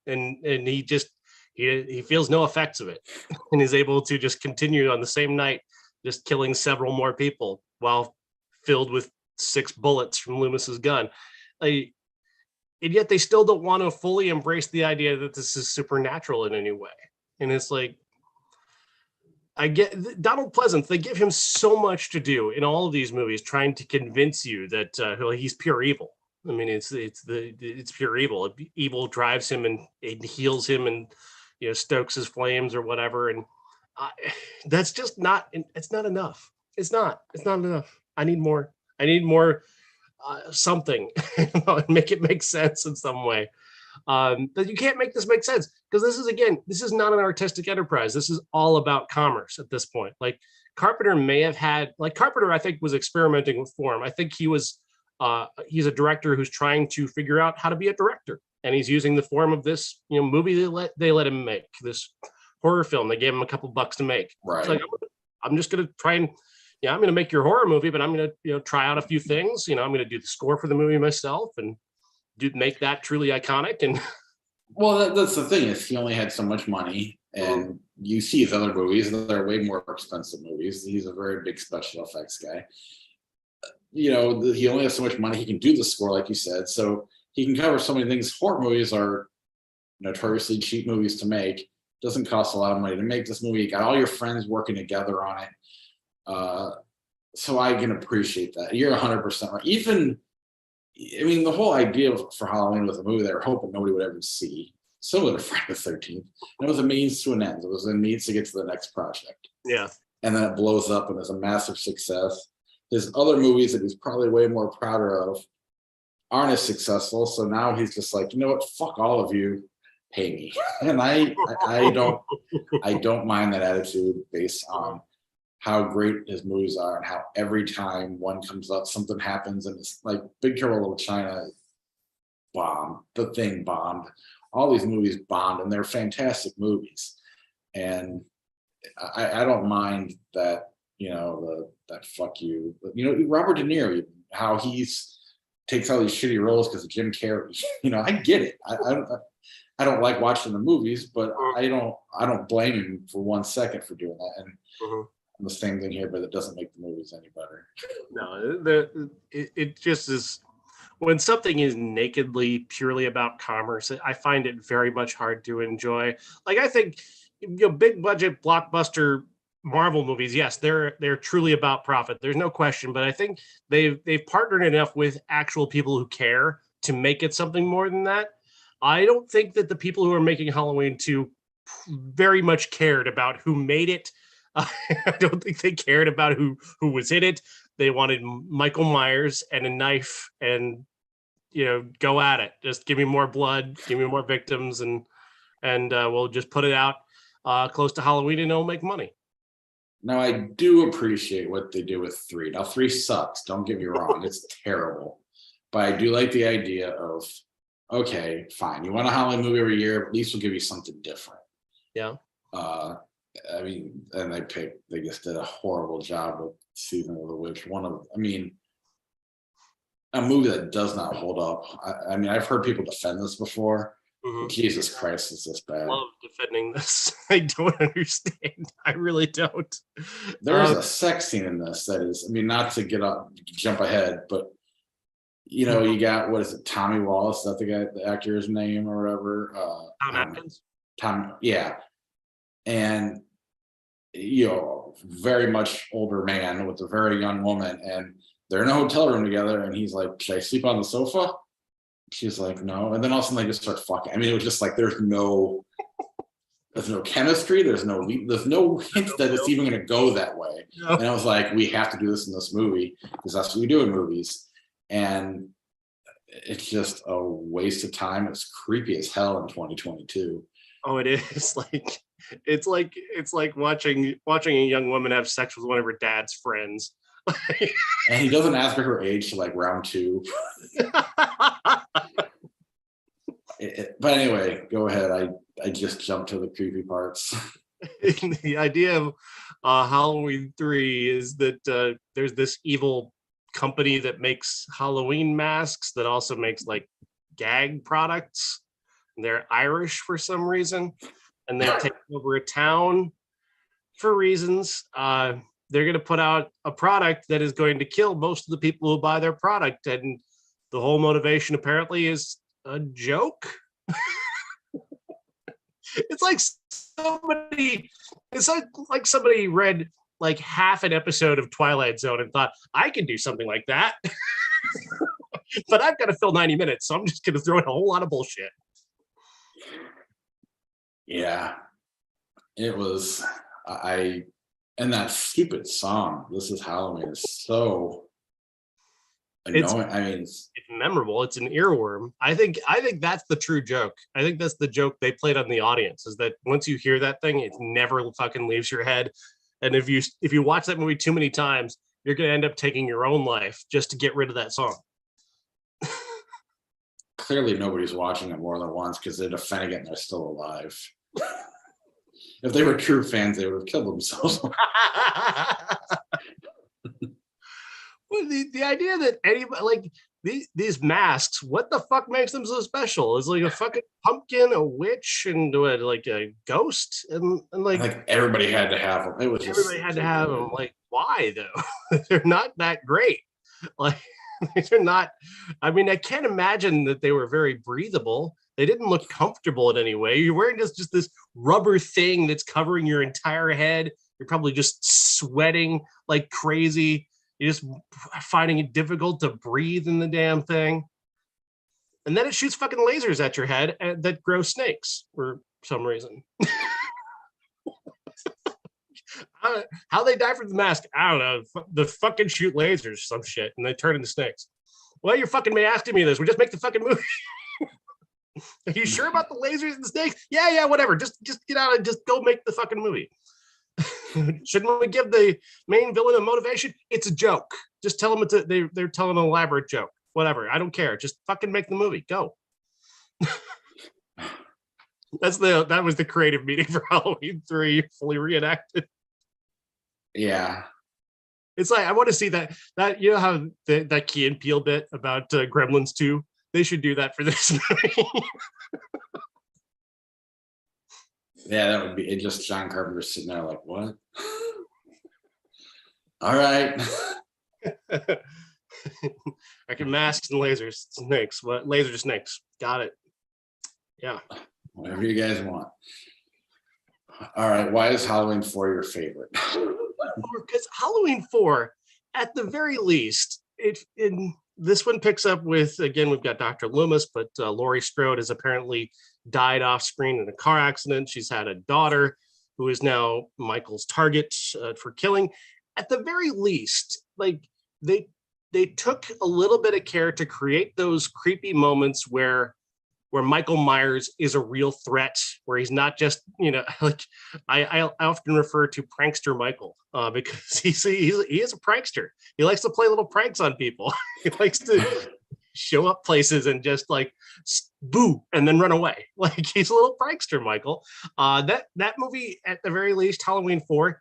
and he feels no effects of it, and is able to just continue on the same night, just killing several more people while filled with 6 bullets from Loomis's gun. And yet they still don't want to fully embrace the idea that this is supernatural in any way. And it's like, I get Donald Pleasance. They give him so much to do in all of these movies, trying to convince you that he's pure evil. I mean, it's pure evil. Evil drives him and it heals him, and stokes his flames or whatever. And that's just not. It's not enough. It's not enough. I need more. I need more something, and make it make sense in some way. But you can't make this make sense because this is not an artistic enterprise. This is all about commerce at this point. Like Carpenter may have had, like Carpenter, I think was experimenting with form. I think he's a director who's trying to figure out how to be a director, and he's using the form of this, movie they let him make, this horror film. They gave him a couple bucks to make. Right. It's like I'm just gonna try and I'm gonna make your horror movie, but I'm gonna try out a few things. I'm gonna do the score for the movie myself and make that truly iconic. And well, that's the thing, is he only had so much money, and you see his other movies, they're way more expensive movies. He's a very big special effects guy. He only has so much money. He can do the score, like you said, so he can cover so many things. Horror movies are notoriously cheap movies to make. Doesn't cost a lot of money to make this movie. You got all your friends working together on it. So I can appreciate that. You're 100% right. The whole idea for Halloween was a movie they were hoping nobody would ever see, similar to Friday the 13th. And it was a means to an end. It was a means to get to the next project. Yeah. And then it blows up and is a massive success. His other movies that he's probably way more prouder of aren't as successful. So now he's just like, you know what? Fuck all of you. Pay me. And I don't mind that attitude based on how great his movies are and how every time one comes up, something happens, and it's like Big Trouble in Little China bombed, The Thing bombed, all these movies bombed, and they're fantastic movies. And I don't mind that, that fuck you. Robert De Niro, how he's takes all these shitty roles because of Jim Carrey. I get it. I don't like watching the movies, but I don't blame him for 1 second for doing that. And the same thing here, but it doesn't make the movies any better. No, it just is. When something is nakedly purely about commerce, I find it very much hard to enjoy. Like, I think big budget blockbuster Marvel movies, yes, they're truly about profit. There's no question, but I think they've partnered enough with actual people who care to make it something more than that. I don't think that the people who are making Halloween 2 very much cared about who made it. I don't think they cared about who was in it. They wanted Michael Myers and a knife and go at it. Just give me more blood, give me more victims, and we'll just put it out close to Halloween and it'll make money. Now, I do appreciate what they do with 3. Now, 3 sucks. Don't get me wrong. It's terrible. But I do like the idea of, okay, fine. You want a Halloween movie every year, at least we'll give you something different. Yeah. And they just did a horrible job with Season of the Witch. A movie that does not hold up. I've heard people defend this before. Jesus Christ, is this bad? I love defending this. I don't understand. I really don't. There is a sex scene in this that is, not to jump ahead, but you got, what is it, Tommy Wallace? Is that the actor's name or whatever? Tom Atkins. Tom, yeah. And very much older man with a very young woman, and they're in a hotel room together, and he's like, should I sleep on the sofa? She's like, no. And then all of a sudden they just start fucking. It was just like there's no chemistry, there's no hint that it's even gonna go that way. No. And I was like, we have to do this in this movie because that's what we do in movies. And it's just a waste of time. It's creepy as hell in 2022. Oh, it is. It's like watching a young woman have sex with one of her dad's friends. And he doesn't ask her age till round 2. But anyway, go ahead. I just jumped to the creepy parts. The idea of Halloween 3 is that there's this evil company that makes Halloween masks that also makes gag products. And they're Irish for some reason, and they take over a town for reasons. They're going to put out a product that is going to kill most of the people who buy their product, and the whole motivation apparently is a joke. It's like somebody read half an episode of Twilight Zone and thought, I can do something like that. But I've got to fill 90 minutes, so I'm just going to throw in a whole lot of bullshit. Yeah, it was. And that stupid song, "This Is Halloween," is so annoying. I mean, It's memorable. It's an earworm. I think that's the true joke. I think that's the joke they played on the audience, is that once you hear that thing, it never fucking leaves your head. And if you watch that movie too many times, you're gonna end up taking your own life just to get rid of that song. clearly nobody's watching it more than once because they're defending it and they're still alive. If they were true fans, they would have killed themselves. Well, the idea that anybody like these masks, what the fuck makes them so special? It's like a fucking pumpkin, a witch, and what, like a ghost, and Like everybody had to have them. It was just everybody had to have them. Like, why though? They're not that great. Like, they're not. I mean, I can't imagine that they were very breathable. They didn't look comfortable in any way. You're wearing just this rubber thing that's covering your entire head. You're probably just sweating like crazy. You're just finding it difficult to breathe in the damn thing. And then it shoots fucking lasers at your head that grow snakes for some reason. How they die from the mask, I don't know. The fucking shoot lasers, some shit, and they turn into snakes. Well, you're fucking asking me this. We just make the fucking movie. Are you sure about the lasers and the snakes? Yeah, whatever. Just get out and just go make the fucking movie. Shouldn't we give the main villain a motivation? It's a joke. Just tell them they're telling an elaborate joke. Whatever. I don't care. Just fucking make the movie. Go. That was the creative meeting for Halloween 3 fully reenacted. Yeah. It's like I want to see that you know how that Key and Peele bit about Gremlins 2. They should do that for this movie. Yeah, that would be it. Just John Carpenter sitting there like, what? All right. I can masks and lasers, snakes. What laser snakes? Got it. Yeah. Whatever you guys want. All right. Why is Halloween 4 your favorite? Because Halloween 4, at the very least, this one picks up with, again, we've got Dr. Loomis, but Laurie Strode has apparently died off screen in a car accident. She's had a daughter who is now Michael's target for killing. At the very least, like they took a little bit of care to create those creepy moments where Michael Myers is a real threat, where he's not just, like I often refer to prankster Michael because he is a prankster. He likes to play little pranks on people. He likes to show up places and just like boo and then run away. Like he's a little prankster, Michael. That movie, at the very least, Halloween 4,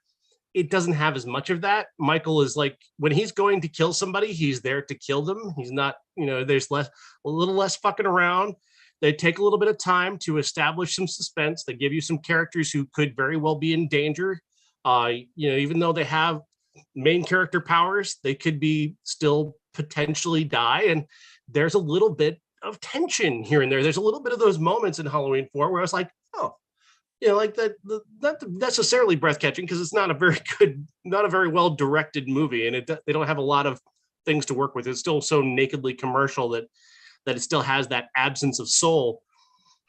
it doesn't have as much of that. Michael is like, when he's going to kill somebody, he's there to kill them. He's not, there's a little less fucking around. They take a little bit of time to establish some suspense. They give you some characters who could very well be in danger. Even though they have main character powers, they could be still potentially die. And there's a little bit of tension here and there. There's a little bit of those moments in Halloween 4 where I was like, oh, like that, not necessarily breath catching, because it's not a very well directed movie, and they don't have a lot of things to work with. It's still so nakedly commercial that it still has that absence of soul.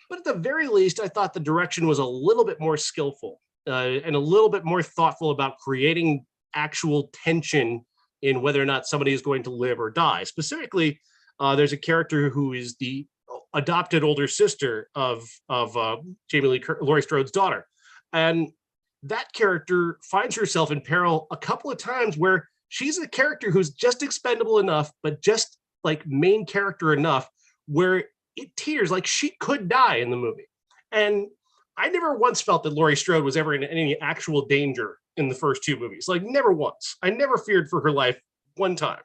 But at the very least, I thought the direction was a little bit more skillful and a little bit more thoughtful about creating actual tension in whether or not somebody is going to live or die. Specifically, there's a character who is the adopted older sister of Jamie Laurie Strode's daughter. And that character finds herself in peril a couple of times, where she's a character who's just expendable enough, but just like main character enough where it teeters like she could die in the movie. And I never once felt that Laurie Strode was ever in any actual danger in the first two movies. Like, never once. I never feared for her life one time.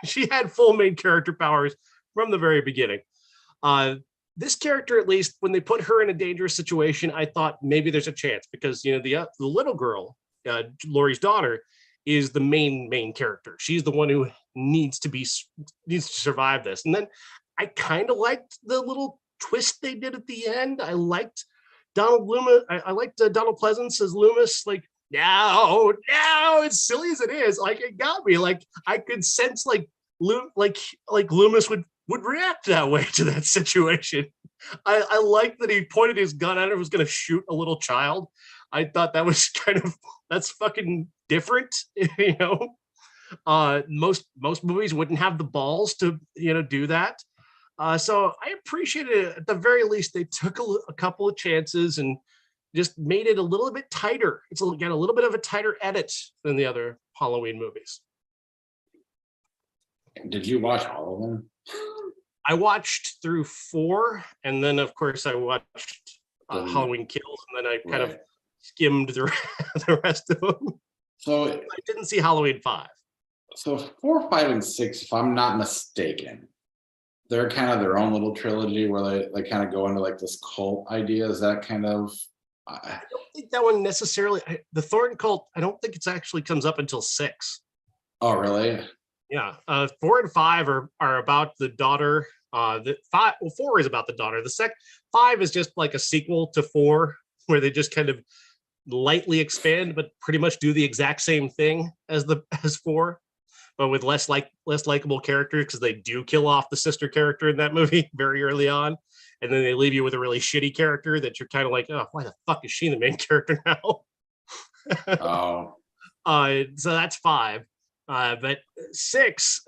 She had full main character powers from the very beginning. This character, at least, when they put her in a dangerous situation, I thought maybe there's a chance, because the little girl, Laurie's daughter, is the main character. She's the one who needs to survive this. And then I kind of liked the little twist they did at the end. I liked Donald Loomis. I liked Donald Pleasance as Loomis. Like, now, as silly as it is, like, it got me. Like, I could sense like Loomis would react that way to that situation. I like that he pointed his gun at her, was going to shoot a little child. I thought that was that's fucking different, Most movies wouldn't have the balls to do that. So I appreciated it. At the very least, they took a couple of chances and just made it a little bit tighter. It's got a little bit of a tighter edit than the other Halloween movies. Did you watch all of them? I watched through 4, and then of course I watched Halloween Kills, and then I kind of skimmed the rest of them. So I didn't see Halloween 5. So 4, 5, and 6, if I'm not mistaken, they're kind of their own little trilogy where they kind of go into like this cult idea. Is that kind of? I don't think that one necessarily. The Thorn cult, I don't think it's actually comes up until 6. Oh, really? Yeah, 4 and 5 are about the daughter. The 4 is about the daughter. The 5 is just like a sequel to 4, where they just kind of lightly expand, but pretty much do the exact same thing as 4, but with less likable characters, because they do kill off the sister character in that movie very early on, and then they leave you with a really shitty character that you're kind of like, oh, why the fuck is she the main character now? Oh. So that's 5. But 6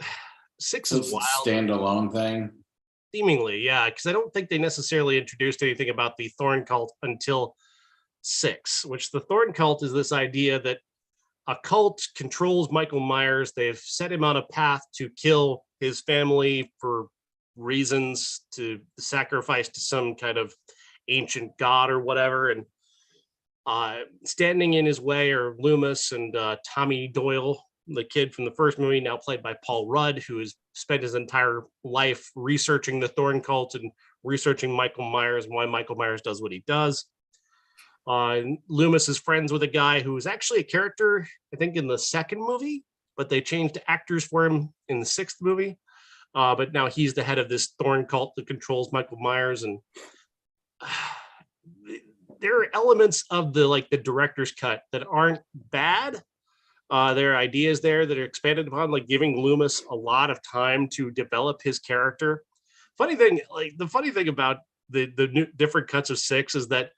is wild. Standalone thing. Seemingly, yeah, because I don't think they necessarily introduced anything about the Thorn cult until 6, which the Thorn cult is this idea that a cult controls Michael Myers. They've set him on a path to kill his family for reasons, to sacrifice to some kind of ancient god or whatever. And standing in his way are Loomis and Tommy Doyle, the kid from the first movie, now played by Paul Rudd, who has spent his entire life researching the Thorn cult and researching Michael Myers and why Michael Myers does what he does. Loomis is friends with a guy who was actually a character, I think, in the second movie, but they changed actors for him in the 6th movie. But now he's the head of this Thorn cult that controls Michael Myers. And there are elements of the director's cut that aren't bad. There are ideas there that are expanded upon, like giving Loomis a lot of time to develop his character. The funny thing about the new different cuts of 6 is that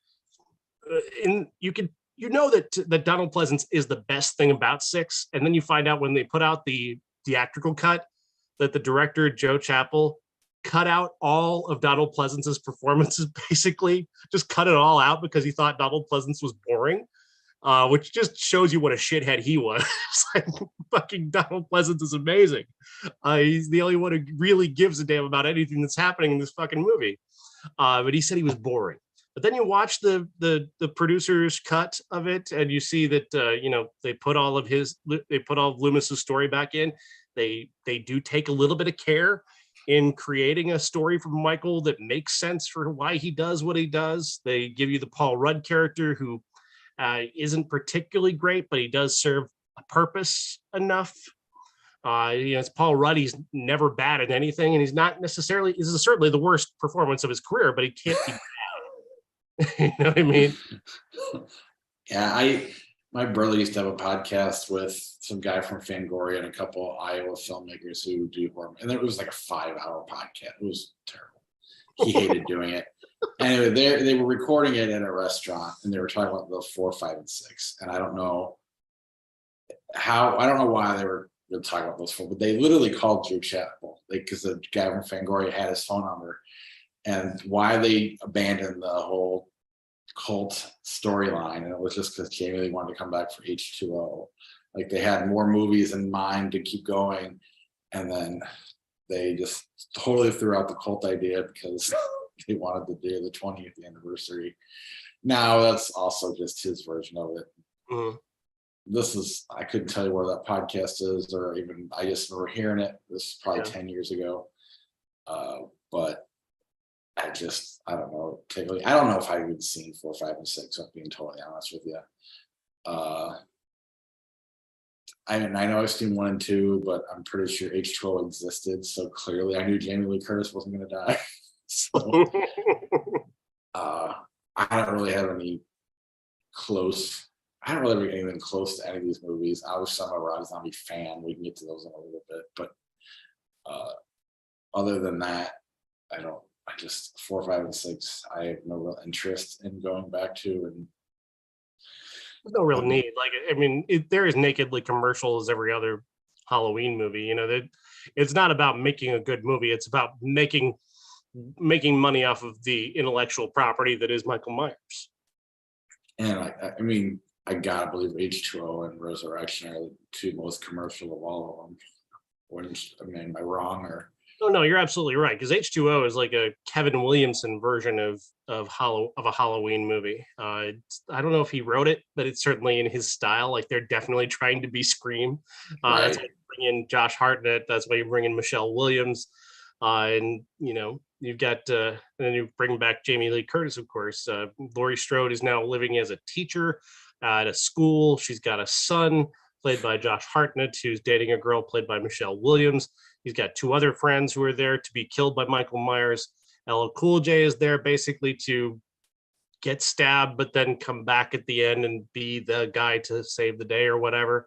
that Donald Pleasence is the best thing about 6, and then you find out when they put out the theatrical cut that the director Joe Chappell cut out all of Donald Pleasence's performances, basically just cut it all out because he thought Donald Pleasence was boring. Which just shows you what a shithead he was. Like, fucking Donald Pleasence is amazing. He's the only one who really gives a damn about anything that's happening in this fucking movie. But he said he was boring. But then you watch the producer's cut of it, and you see that they put all of Loomis's story back in. They do take a little bit of care in creating a story for Michael that makes sense for why he does what he does. They give you the Paul Rudd character, who isn't particularly great, but he does serve a purpose enough. It's Paul Rudd. He's never bad at anything, and he's not necessarily. This is certainly the worst performance of his career, but he can't be bad. You know what I mean? Yeah, my brother used to have a podcast with some guy from Fangoria and a couple Iowa filmmakers who do horror, and it was like a 5-hour podcast. It was terrible. He hated doing it. Anyway, they were recording it in a restaurant, and they were talking about the 4, 5, and 6. And I don't know why they were talking about those 4, but they literally called Drew Chappell, because the guy from Fangoria had his phone number, and why they abandoned the whole cult storyline. And it was just because Jamie Lee wanted to come back for H2O. Like, they had more movies in mind to keep going, and then they just totally threw out the cult idea because they wanted to do the 20th anniversary. Now that's also just his version of it. Mm-hmm. I couldn't tell you where that podcast is, or even, I just remember hearing it. This is probably 10 years ago. But I don't know. I don't know if I've even seen 4, 5, and 6. I'm being totally honest with you. I know I've seen 1 and 2, but I'm pretty sure H2O existed. So clearly I knew Jamie Lee Curtis wasn't going to die. So I don't really have anything close to any of these movies. Obviously, I'm a Rob Zombie fan. We can get to those in a little bit, but other than that, 4, 5, and 6, I have no real interest in going back to. And there's no real need. Like, I mean, they're as nakedly commercial as every other Halloween movie. You know, that it's not about making a good movie. It's about making money off of the intellectual property that is Michael Myers. And I mean, I gotta believe H2O and Resurrection are the two most commercial of all of them. Which, I mean, am I wrong or? Oh no, you're absolutely right. Because H2O is like a Kevin Williamson version of a Halloween movie. I don't know if he wrote it, but it's certainly in his style. Like they're definitely trying to be Scream. That's why you bring in Josh Hartnett. That's why you bring in Michelle Williams. And you know, you've got and then you bring back Jamie Lee Curtis, of course. Laurie Strode is now living as a teacher at a school. She's got a son played by Josh Hartnett, who's dating a girl played by Michelle Williams. He's got two other friends who are there to be killed by Michael Myers. LL Cool J is there basically to get stabbed, but then come back at the end and be the guy to save the day or whatever.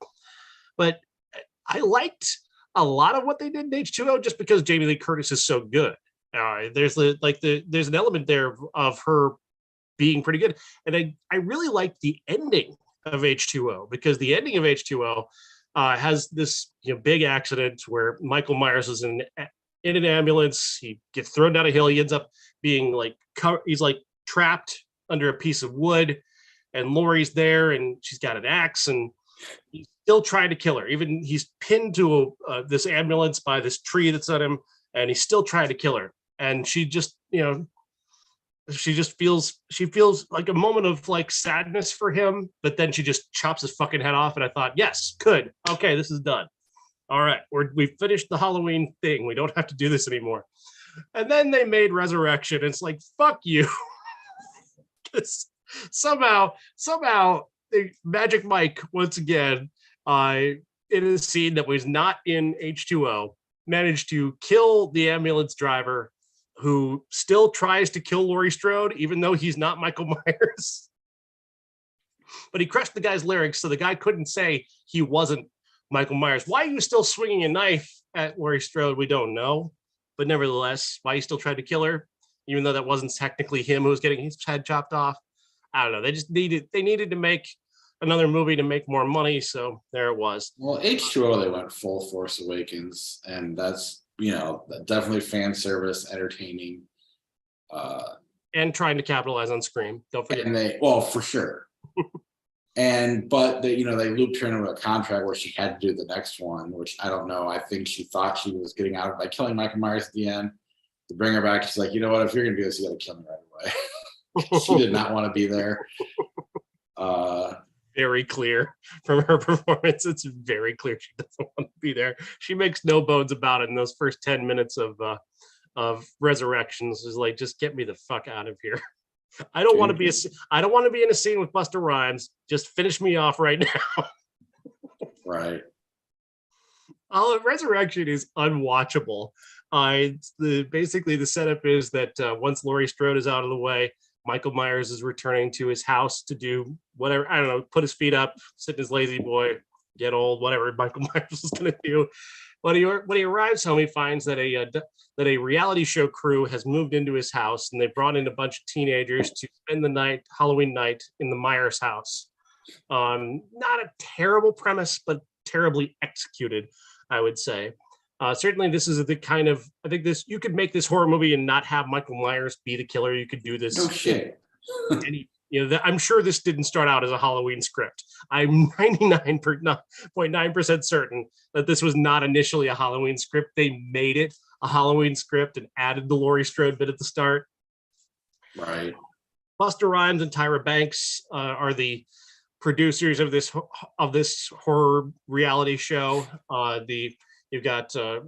But I liked a lot of what they did in H2O just because Jamie Lee Curtis is so good. There's an element there of her being pretty good. And I really liked the ending of H2O because the ending of H2O has this big accident where Michael Myers is in an ambulance. He gets thrown down a hill. He ends up being he's like trapped under a piece of wood, and Laurie's there, and she's got an axe, and he's still trying to kill her. Even he's pinned to this ambulance by this tree that's on him, and he's still trying to kill her. And she just she feels like a moment of like sadness for him, but then she just chops his fucking head off. And I thought, yes, good. Okay, this is done. All right, we finished the Halloween thing. We don't have to do this anymore. And then they made Resurrection. It's like, fuck you. somehow, Magic Mike, once again, in a scene that was not in H2O, managed to kill the ambulance driver who still tries to kill Laurie Strode, even though he's not Michael Myers. But he crushed the guy's larynx, so the guy couldn't say he wasn't Michael Myers. Why are you still swinging a knife at Laurie Strode? We don't know. But nevertheless, why he still tried to kill her, even though that wasn't technically him who was getting his head chopped off. I don't know. They needed to make another movie to make more money, so there it was. Well, H2O, they went full Force Awakens, and that's definitely fan service, entertaining, and trying to capitalize on Scream. Don't forget. And for sure. But they looped her into a contract where she had to do the next one, which I don't know. I think she thought she was getting out of by killing Michael Myers at the end. To bring her back, she's like, you know what? If you're gonna do this, you got to kill me right away. She did not want to be there. Very clear from her performance. It's very clear she doesn't want to be there. She makes no bones about it in those first 10 minutes of Resurrections. Is like, just get me the fuck out of here. I don't want to be in a scene with Busta Rhymes. Just finish me off right now. Right. Resurrection is unwatchable. Basically the setup is that once Laurie Strode is out of the way, Michael Myers is returning to his house to do whatever, I don't know, put his feet up, sit in his lazy boy, get old, whatever Michael Myers is going to do. When he arrives home, he finds that a reality show crew has moved into his house, and they brought in a bunch of teenagers to spend the Halloween night in the Myers house. Not a terrible premise, but terribly executed, I would say. Certainly, this is the kind of, I think you could make this horror movie and not have Michael Myers be the killer. You could do this. No shit. I'm sure this didn't start out as a Halloween script. I'm 99.9% certain that this was not initially a Halloween script. They made it a Halloween script and added the Laurie Strode bit at the start. Right. Busta Rhymes and Tyra Banks are the producers of this horror reality show. You've got a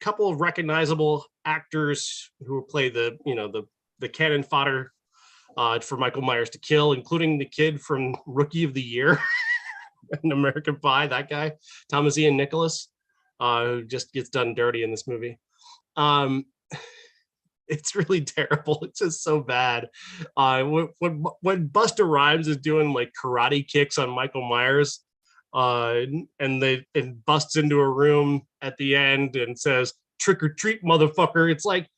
couple of recognizable actors who play the cannon fodder for Michael Myers to kill, including the kid from Rookie of the Year in American Pie, that guy, Thomas Ian Nicholas, who just gets done dirty in this movie. It's really terrible. It's just so bad. When Busta Rhymes is doing like karate kicks on Michael Myers, and busts into a room at the end and says, "Trick or treat, motherfucker." It's like,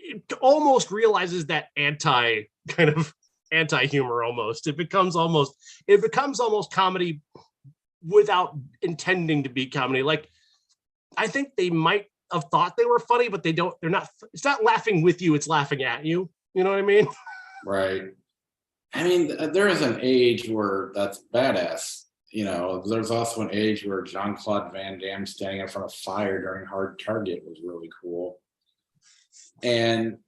it almost realizes that anti humor almost. It becomes almost comedy without intending to be comedy. Like, I think they might have thought they were funny, but they're not, it's not laughing with you, it's laughing at you. You know what I mean? Right. I mean, there is an age where that's badass. There's also an age where Jean-Claude Van Damme standing in front of fire during Hard Target was really cool. And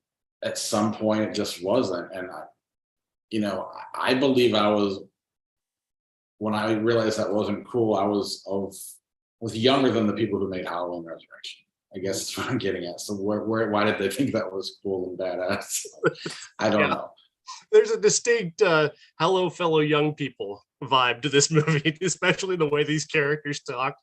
at some point it just wasn't. And I believe when I realized that wasn't cool, I was younger than the people who made Halloween Resurrection. I guess that's what I'm getting at. So why did they think that was cool and badass? I don't know. There's a distinct hello fellow young people vibe to this movie, especially the way these characters talk.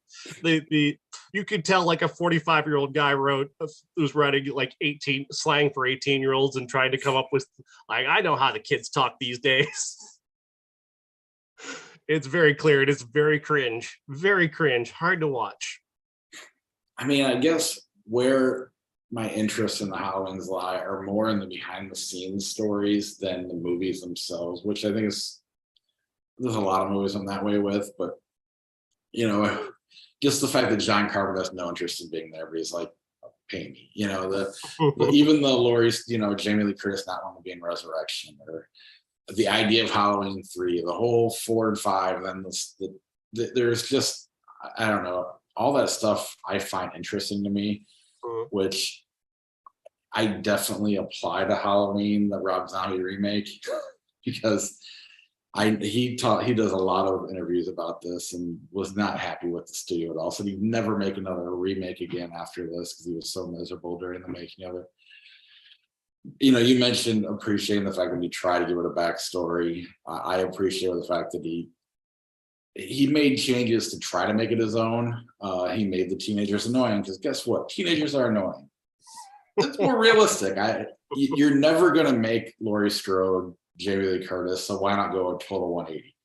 You could tell like a 45-year-old guy was writing like 18 slang for 18-year-olds and trying to come up with like, I know how the kids talk these days. It's very clear. It is very cringe, hard to watch. I mean, I guess where my interests in the Halloweens lie are more in the behind the scenes stories than the movies themselves, which I think there's a lot of movies I'm that way with, but just the fact that John Carpenter has no interest in being there, but he's like, pay me, even though Laurie's, Jamie Lee Curtis not wanting to be in Resurrection, or the idea of Halloween 3, the whole 4 and 5, and then there's just, I don't know, all that stuff I find interesting to me, which I definitely apply to Halloween, the Rob Zombie remake, because he does a lot of interviews about this and was not happy with the studio at all. So he'd never make another remake again after this because he was so miserable during the making of it. You mentioned appreciating the fact that he tried to give it a backstory. I appreciate the fact that he made changes to try to make it his own. He made the teenagers annoying because guess what? Teenagers are annoying. It's more realistic. You're never going to make Laurie Strode Jamie Lee Curtis, so why not go a total 180?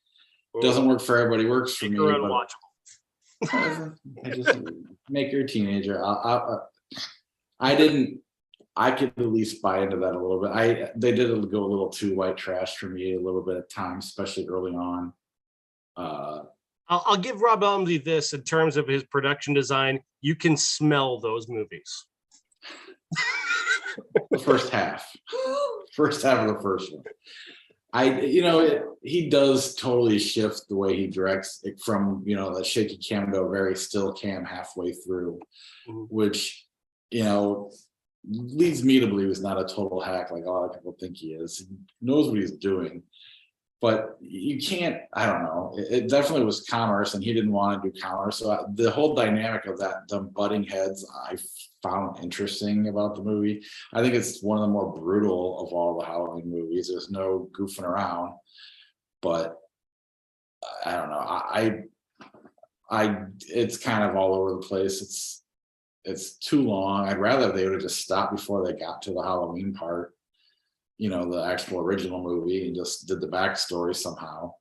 Doesn't work for everybody, works for me. But I just make her a teenager. I could at least buy into that a little bit. They did go a little too white trash for me a little bit at times, especially early on. I'll give Rob Elmsey this in terms of his production design. You can smell those movies. The first half of the first one. He does totally shift the way he directs it from, the shaky cam to a very still cam halfway through, which, leads me to believe he's not a total hack like a lot of people think he is. He knows what he's doing. But you can't, I don't know. It definitely was commerce, and he didn't want to do commerce. So the whole dynamic of them butting heads, I found interesting about the movie. I think it's one of the more brutal of all the Halloween movies. There's no goofing around. But I don't know. It's kind of all over the place. It's too long. I'd rather they would have just stopped before they got to the Halloween part. The actual original movie, and just did the backstory somehow.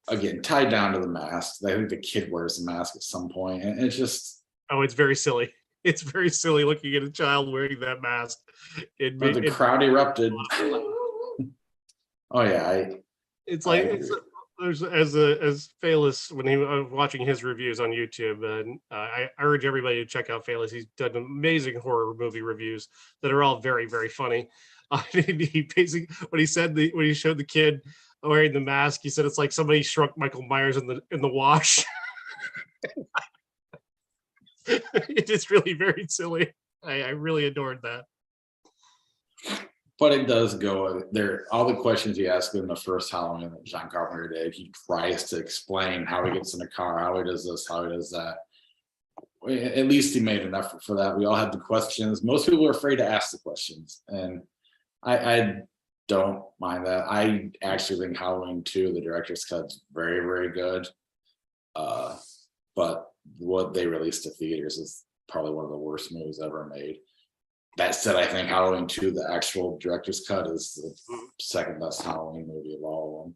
Again, tied down to the mask. I think the kid wears the mask at some point, and it's just it's very silly. It's very silly looking at a child wearing that mask. The crowd erupted. Oh yeah, it's like there's as Phalis, when he was watching his reviews on YouTube, and I urge everybody to check out Phalis. He's done amazing horror movie reviews that are all very, very funny. He basically, when he showed the kid wearing the mask, he said it's like somebody shrunk Michael Myers in the wash. It is really very silly. I really adored that. But it does go there. All the questions he asked in the first Halloween that John Carpenter did, he tries to explain how he gets in a car, how he does this, how he does that. At least he made an effort for that. We all had the questions. Most people are afraid to ask the questions, and I don't mind that. I actually think Halloween 2, the director's cut, is very, very good. But what they released to theaters is probably one of the worst movies ever made. That said, I think Halloween 2, the actual director's cut, is the second best Halloween movie of all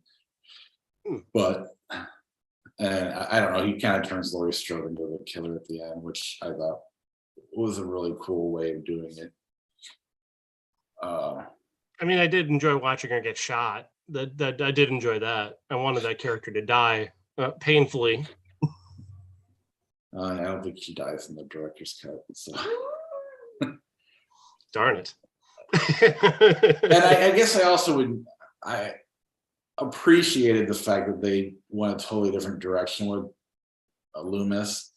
of them. But I don't know, he kind of turns Laurie Strode into the killer at the end, which I thought was a really cool way of doing it. I mean, I did enjoy watching her get shot. That I did enjoy that. I wanted that character to die. painfully. I don't think she dies in the director's cut. So. Darn it. And I guess I also I appreciated the fact that they went a totally different direction with Loomis.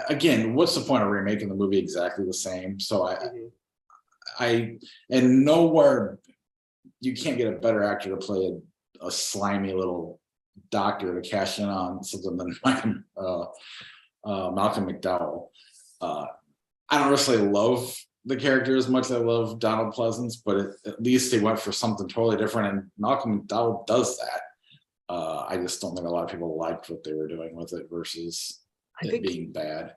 Again, what's the point of remaking the movie exactly the same? So and nowhere you can't get a better actor to play a slimy little doctor to cash in on something than Malcolm McDowell. I don't necessarily love the character as much as I love Donald Pleasance, but at least they went for something totally different, and Malcolm McDowell does that. I just don't think a lot of people liked what they were doing with it versus it being bad.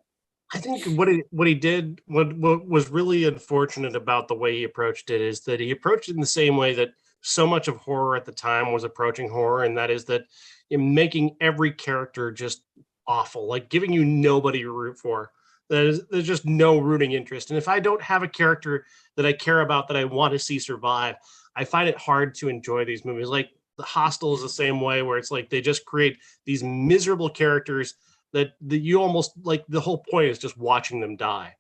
I think what he did, what was really unfortunate about the way he approached it is that he approached it in the same way that so much of horror at the time was approaching horror, and that is that in making every character just awful, like giving you nobody to root for. There's just no rooting interest. And if I don't have a character that I care about, that I want to see survive, I find it hard to enjoy these movies. Like The Hostel is the same way, where it's like they just create these miserable characters that you almost like, the whole point is just watching them die.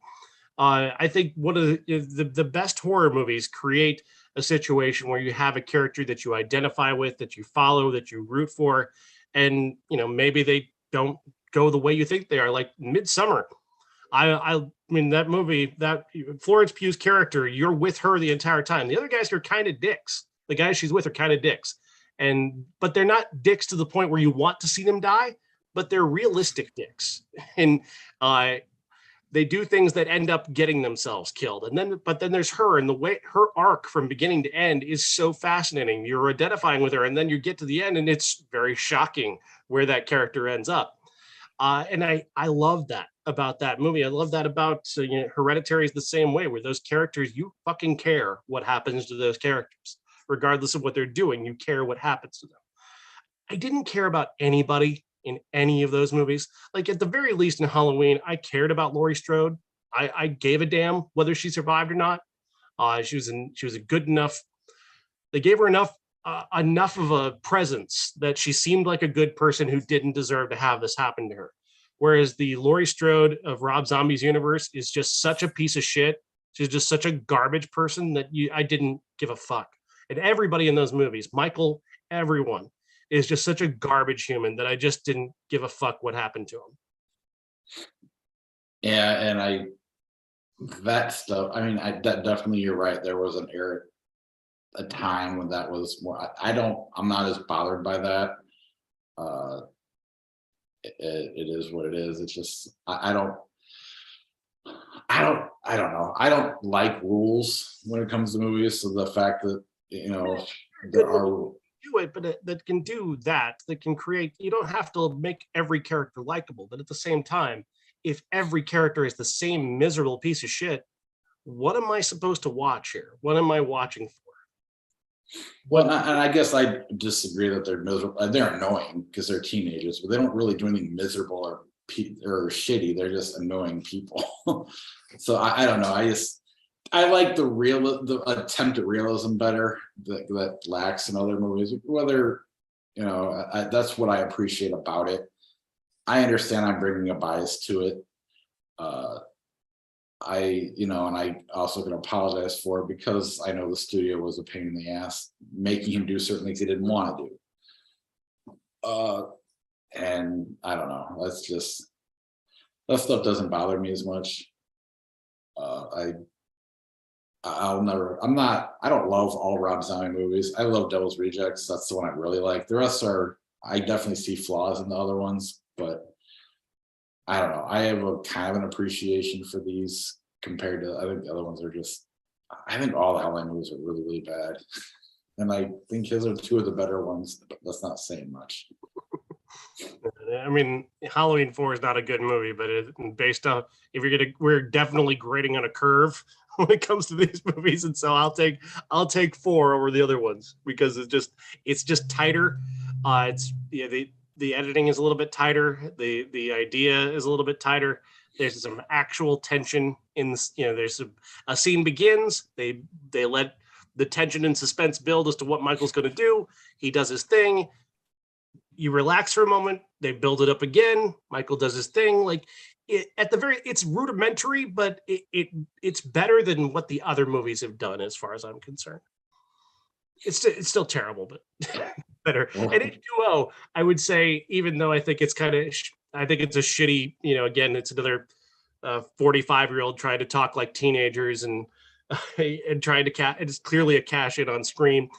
I think one of the best horror movies create a situation where you have a character that you identify with, that you follow, that you root for, and maybe they don't go the way you think they are. Like Midsummer. I mean, that movie, that Florence Pugh's character, you're with her the entire time. The other guys are kind of dicks. The guys she's with are kind of dicks, but they're not dicks to the point where you want to see them die, but they're realistic dicks, and they do things that end up getting themselves killed. But then there's her, and the way her arc from beginning to end is so fascinating. You're identifying with her, and then you get to the end, and it's very shocking where that character ends up. And I love that about that movie. I love that about Hereditary is the same way, where those characters, you fucking care what happens to those characters, regardless of what they're doing. You care what happens to them. I didn't care about anybody in any of those movies. Like at the very least in Halloween, I cared about Laurie Strode. I gave a damn whether she survived or not. She was a good enough. They gave her enough of a presence that she seemed like a good person who didn't deserve to have this happen to her. Whereas the Laurie Strode of Rob Zombie's universe is just such a piece of shit. She's just such a garbage person that I didn't give a fuck. And everybody in those movies, Michael, everyone, is just such a garbage human that I just didn't give a fuck what happened to him. Yeah, and that stuff, I mean, that definitely, you're right. There was a time when that was more, I'm not as bothered by that. It is what it is. It's just, I don't know. I don't like rules when it comes to movies. So the fact that, there are do it, but that can do that can create, you don't have to make every character likable, but at the same time, if every character is the same miserable piece of shit, what am I supposed to watch here? What am I watching for? Well, and I guess I disagree that they're miserable. They're annoying because they're teenagers, but they don't really do anything miserable or shitty. They're just annoying people. So I don't know. I like the attempt at realism better that lacks in other movies. Whether that's what I appreciate about it. I understand I'm bringing a bias to it. And I also can apologize for it because I know the studio was a pain in the ass making him do certain things he didn't want to do. And I don't know. That stuff doesn't bother me as much. I don't love all Rob Zombie movies. I love Devil's Rejects. That's the one I really like. The rest I definitely see flaws in the other ones, but I don't know. I have a kind of an appreciation for these compared to, I think the other ones are I think all the Halloween movies are really, really bad. And I think his are two of the better ones, but that's not saying much. I mean, Halloween 4 is not a good movie, but based on, we're definitely grading on a curve when it comes to these movies. And so I'll take 4 over the other ones because it's just tighter. The editing is a little bit tighter. The idea is a little bit tighter. There's some actual tension in this, there's a scene begins. They let the tension and suspense build as to what Michael's going to do. He does his thing. You relax for a moment. they build it up again. Michael does his thing. Like it's rudimentary, but it's better than what the other movies have done, as far as I'm concerned. It's still terrible, but better. And H2O, I would say, even though I think it's kind of, I think it's a shitty, again, it's another 45-year-old trying to talk like teenagers and trying to it's clearly a cash in on Scream.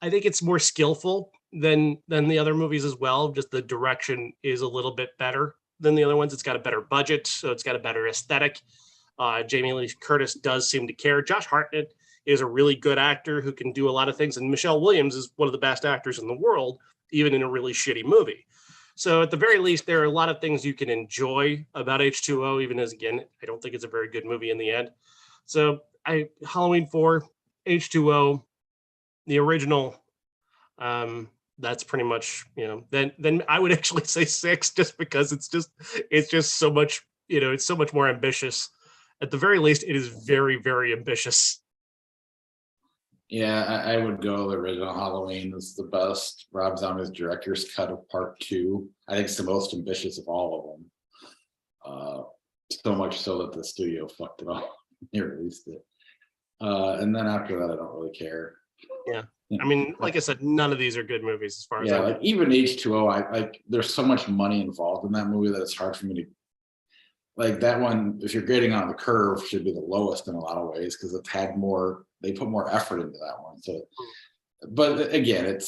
I think it's more skillful than the other movies as well. Just the direction is a little bit better than the other ones. It's got a better budget, so it's got a better aesthetic. Jamie Lee Curtis does seem to care. Josh Hartnett is a really good actor who can do a lot of things, and Michelle Williams is one of the best actors in the world, even in a really shitty movie. So at the very least, there are a lot of things you can enjoy about H2O, even as, again, I don't think it's a very good movie in the end. So Halloween 4, H2O, the original, that's pretty much, then I would actually say 6, just because it's just so much, it's so much more ambitious. At the very least, it is very, very ambitious. Yeah, I would go the original Halloween is the best. Rob Zombie's director's cut of part 2. I think it's the most ambitious of all of them. So much so that the studio fucked it up. They released it. And then after that, I don't really care. Yeah. I mean, like I said, none of these are good movies as far as like even H2O, there's so much money involved in that movie that it's hard for me to like that one. If you're grading on the curve, should be the lowest in a lot of ways because it's had more. They put more effort into that one. So, but again, I think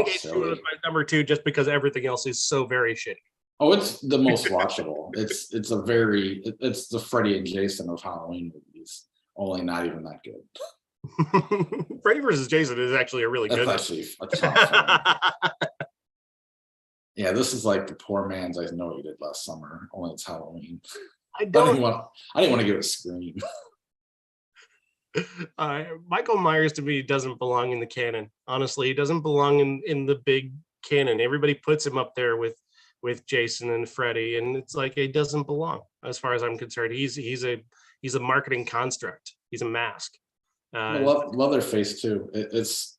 H2O is my number 2 just because everything else is so very shitty. Oh, it's the most watchable. It's the Freddy and Jason of Halloween movies. Only not even that good. Freddy versus Jason is actually a really good. That's actually a tough one. Yeah, this is like the poor man's I Know What You Did Last Summer. Only it's Halloween. I didn't want to give it a Scream. Michael Myers to me doesn't belong in the canon. Honestly, he doesn't belong in the big canon. Everybody puts him up there with Jason and Freddy, and it's like he doesn't belong as far as I'm concerned. He's a marketing construct. He's a mask. Leatherface too. It's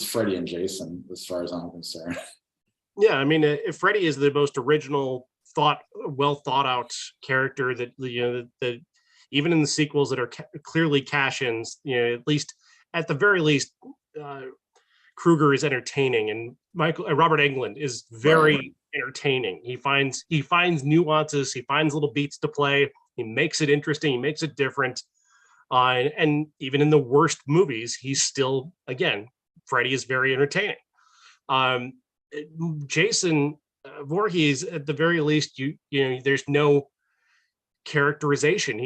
Freddy and Jason as far as I'm concerned. Yeah, I mean, if Freddy is the most original, well thought out character that that even in the sequels that are clearly cash-ins, at the very least, Krueger is entertaining, and Robert Englund is very entertaining. He finds nuances, he finds little beats to play, he makes it interesting, he makes it different. And even in the worst movies, he's still, again, Freddy is very entertaining. Jason Voorhees, at the very least, there's no characterization.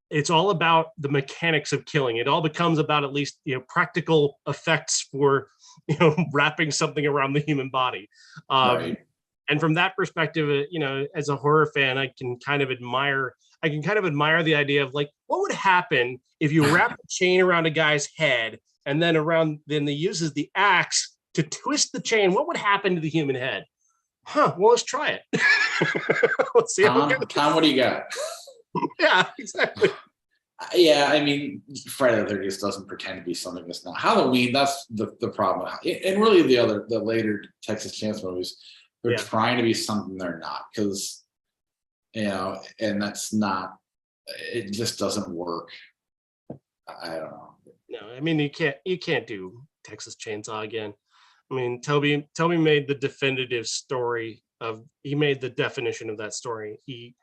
It's all about the mechanics of killing. It all becomes about at least practical effects for wrapping something around the human body. And from that perspective, as a horror fan, I can kind of admire the idea of like, what would happen if you wrap a chain around a guy's head and then he uses the axe to twist the chain? What would happen to the human head? Well, let's try it. Let's see. Tom, what do you got? Yeah, exactly. Yeah, I mean, Friday the 30th doesn't pretend to be something that's not. Halloween, that's the problem. And really the later Texas Chainsaw movies, they're trying to be something they're not, because and that's not, it just doesn't work. I don't know. No, I mean, you can't do Texas Chainsaw again. I mean, Toby made the definitive story he made the definition of that story. He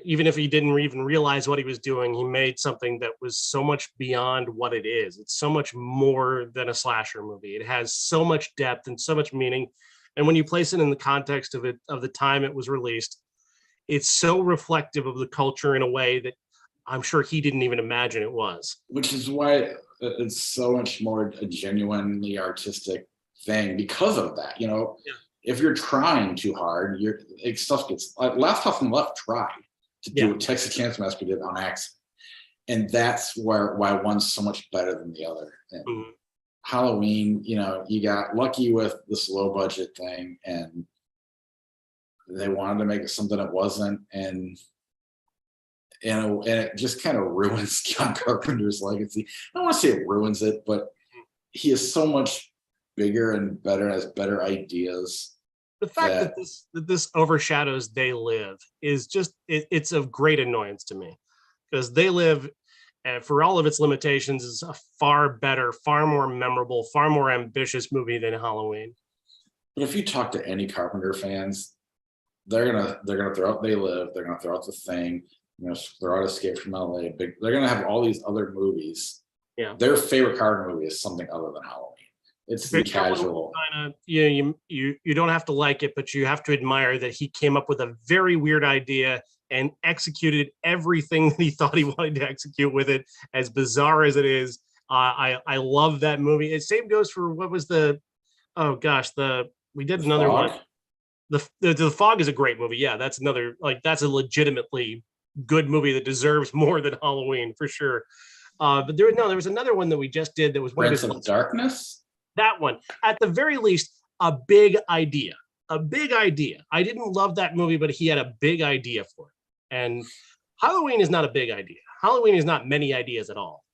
even if he didn't even realize what he was doing, he made something that was so much beyond what it is. It's so much more than a slasher movie. It has so much depth and so much meaning. And when you place it in the context of the time it was released, it's so reflective of the culture in a way that I'm sure he didn't even imagine it was. Which is why it's so much more a genuinely artistic thing because of that. If you're trying too hard, stuff gets like Last House on the Left tried to do what Texas Chainsaw Massacre did on accident, and that's why one's so much better than the other. And Halloween, you got lucky with the low budget thing, and they wanted to make it something it wasn't, and it just kind of ruins John Carpenter's legacy. I don't want to say it ruins it, but he is so much bigger and better, has better ideas. The fact that that this overshadows They Live is just it's of great annoyance to me, because They Live, for all of its limitations, is a far better, far more memorable, far more ambitious movie than Halloween. But if you talk to any Carpenter fans, they're gonna throw out They Live, they're gonna throw out The Thing, throw out Escape from LA. They're gonna have all these other movies. Yeah. Their favorite Carpenter movie is something other than Halloween. It's the casual. You don't have to like it, but you have to admire that he came up with a very weird idea and executed everything that he thought he wanted to execute with it, as bizarre as it is. I love that movie. The same goes for what was the, oh gosh, we did another one. The Fog is a great movie. Yeah, that's another, like, that's a legitimately good movie that deserves more than Halloween for sure. But there was another one that we just did that was Prince of Darkness. That one, at the very least, a big idea. A big idea. I didn't love that movie, but he had a big idea for it. And Halloween is not a big idea. Halloween is not many ideas at all.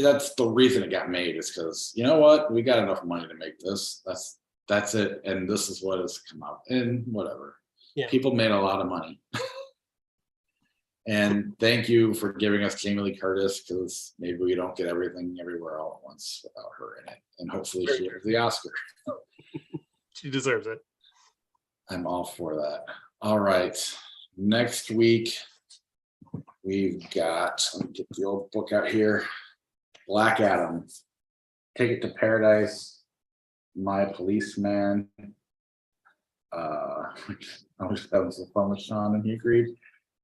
That's the reason it got made, is because, you know what, we got enough money to make this. That's it, and this is what has come out, and whatever. Yeah. People made a lot of money. And thank you for giving us Jamie Lee Curtis, because maybe we don't get everything everywhere all at once without her in it. And hopefully she gets the Oscar. She deserves it. I'm all for that. All right. Next week, we've got, let me get the old book out here. Black Adam, Ticket to Paradise, My Policeman. I was having some fun with Sean and he agreed.